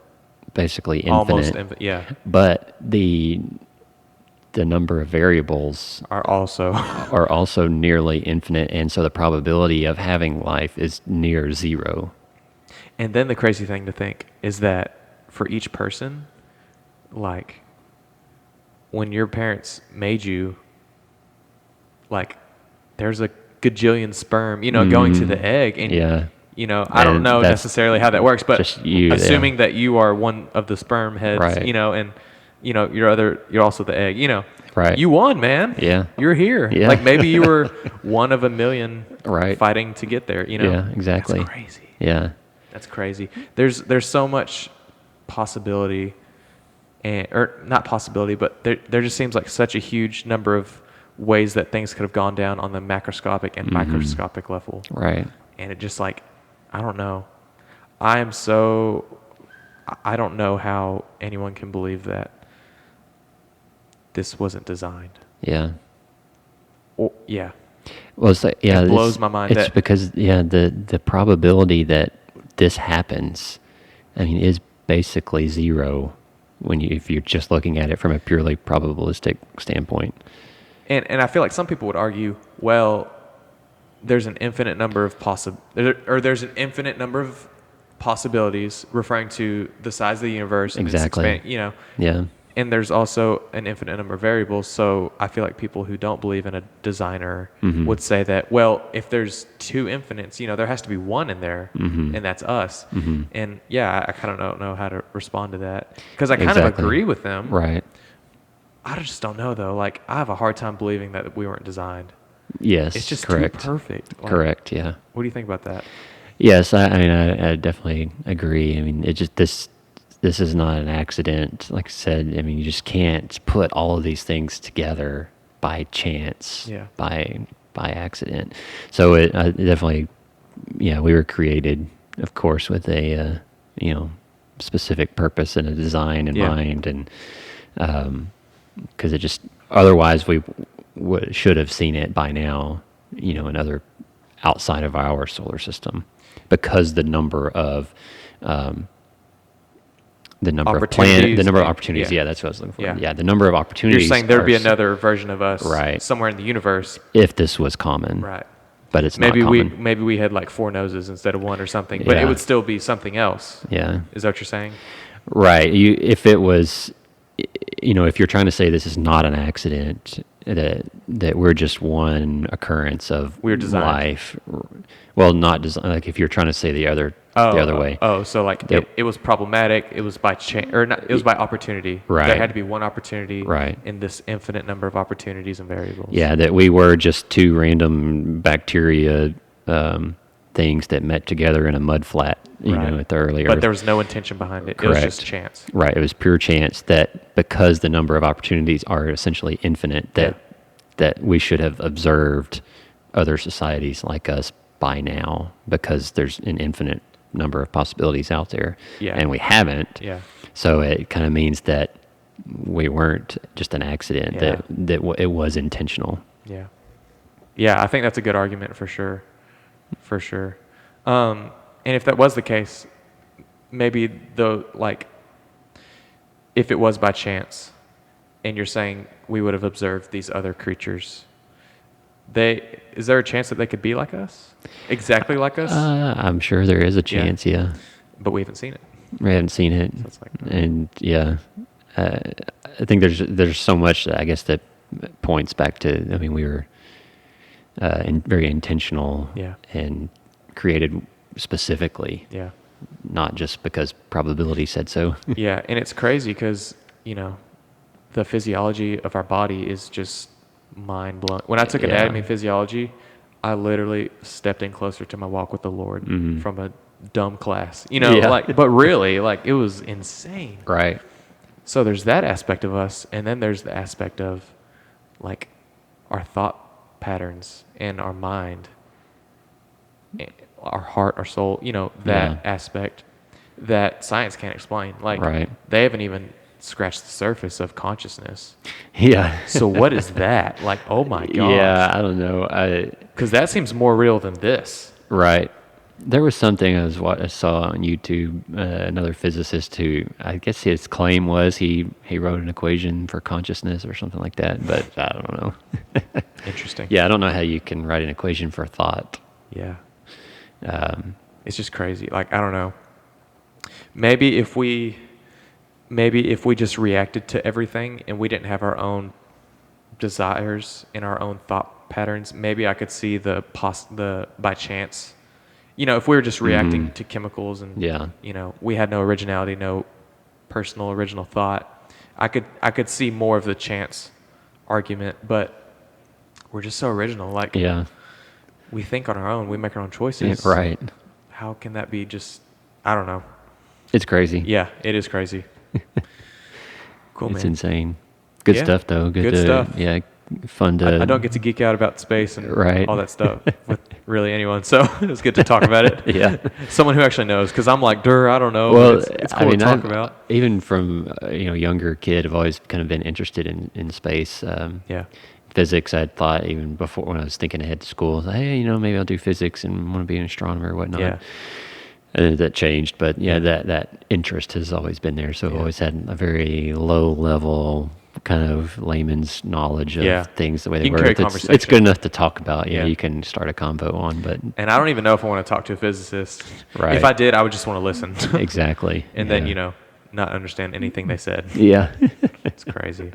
basically infinite. Almost infinite, yeah. But the number of variables are also nearly infinite, and so the probability of having life is near zero. And then the crazy thing to think is that for each person, like when your parents made you, like there's a gajillion sperm, going to the egg, and I don't know necessarily how that works, but assuming that you are one of the sperm heads, right. And you're also the egg, right? You won, man. Yeah, you're here. Yeah. Like maybe you were one of a million, right? Fighting to get there. Yeah, exactly. That's crazy. Yeah, that's crazy. There's so much possibility, or not possibility, but there just seems like such a huge number of ways that things could have gone down on the macroscopic and microscopic level. Right. And it just I don't know. I don't know how anyone can believe that this wasn't designed. Yeah. Well, yeah. Well, it's it blows my mind. It's because the probability that this happens, I mean, is basically zero if you're just looking at it from a purely probabilistic standpoint. And I feel like some people would argue, well, there's an infinite number of there's an infinite number of possibilities referring to the size of the universe. And exactly. its Yeah. And there's also an infinite number of variables. So I feel like people who don't believe in a designer would say that, well, if there's two infinites, there has to be one in there, and that's us. And yeah, I kind of don't know how to respond to that, because I kind of agree with them. Right. I just don't know, though. Like, I have a hard time believing that we weren't designed. Yes, it's just correct. too perfect. Like, correct. Yeah. What do you think about that? Yes, I definitely agree. I mean, it just this is not an accident. Like I said, I mean, you just can't put all of these things together by chance, by accident. So it definitely, we were created, of course, with a specific purpose and a design in mind, and because it just otherwise we should have seen it by now, in other outside of our solar system, because the number of opportunities. Yeah, that's what I was looking for. Yeah, the number of opportunities. You're saying there'd be another version of us, right, somewhere in the universe, if this was common, right? But it's not common. Maybe we had like 4 noses instead of 1 or something, but it would still be something else. Yeah, is that what you're saying? Right. If it was, if you're trying to say this is not an accident, that we're just one occurrence of life. Well, not design. Like if you're trying to say the other way. Oh, so like it was problematic. It was by chance, or not? It was by opportunity. Right. There had to be one opportunity. Right. In this infinite number of opportunities and variables. Yeah, that we were just 2 random bacteria things that met together in a mud flat. At the early Earth. But there was no intention behind it. Correct. It was just chance. Right. It was pure chance that because the number of opportunities are essentially infinite, that we should have observed other societies like us by now, because there's an infinite number of possibilities out there, and we haven't. Yeah. So it kind of means that we weren't just an accident. That it was intentional. Yeah. Yeah, I think that's a good argument for sure. For sure. And if that was the case, maybe if it was by chance, and you're saying we would have observed these other creatures, is there a chance that they could be like us? Exactly like us? I'm sure there is a chance, yeah. But we haven't seen it. We haven't seen it. So it's and I think there's so much that I guess that points back to, I mean, we were very intentional and created specifically, not just because probability said so. Yeah, and it's crazy because the physiology of our body is just mind blowing. When I took anatomy and physiology, I literally stepped in closer to my walk with the Lord from a dumb class, but really, it was insane. Right. So there's that aspect of us, and then there's the aspect of our thought patterns and our mind, our heart, our soul, that aspect that science can't explain. They haven't even scratched the surface of consciousness. Yeah. So what is that? Oh my gosh. Yeah, I don't know. Because that seems more real than this. Right. There was something I saw on YouTube, another physicist who, I guess his claim was he wrote an equation for consciousness or something like that, but I don't know. Interesting. Yeah, I don't know how you can write an equation for thought. Yeah. It's just crazy. I don't know. Maybe if we just reacted to everything and we didn't have our own desires and our own thought patterns, maybe I could see the by chance. If we were just reacting to chemicals and we had no originality, no personal original thought, I could see more of the chance argument. But we're just so original. We think on our own. We make our own choices. Right. How can that be just, I don't know. It's crazy. Yeah, it is crazy. Cool, man. It's insane. Good stuff, though. Good stuff. Yeah, fun to... I don't get to geek out about space and all that stuff with really anyone, so it's good to talk about it. Yeah. Someone who actually knows, because I'm I don't know. Well, it's cool to talk about. Even from younger kid, I've always kind of been interested in space. Physics, I thought even before when I was thinking ahead to school, hey, maybe I'll do physics and want to be an astronomer or whatnot. Yeah. And that changed, but that interest has always been there. So I've always had a very low level kind of layman's knowledge of things the way they work. It's good enough to talk about. You can start a convo on, but and I don't even know if I want to talk to a physicist. Right. If I did, I would just want to listen. Exactly. And then not understand anything they said. Yeah. It's crazy.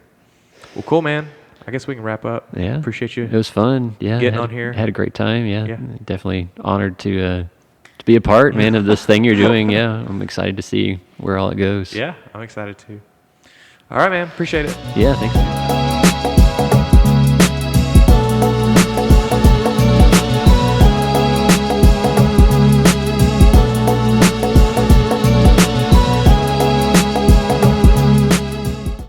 Well, cool, man. I guess we can wrap up. Yeah. Appreciate you. It was fun. Yeah. Getting on here. Had a great time. Yeah. Yeah. Definitely honored to be a part, man, of this thing you're doing. Yeah. I'm excited to see where all it goes. Yeah, I'm excited too. All right, man. Appreciate it. Yeah. Thanks.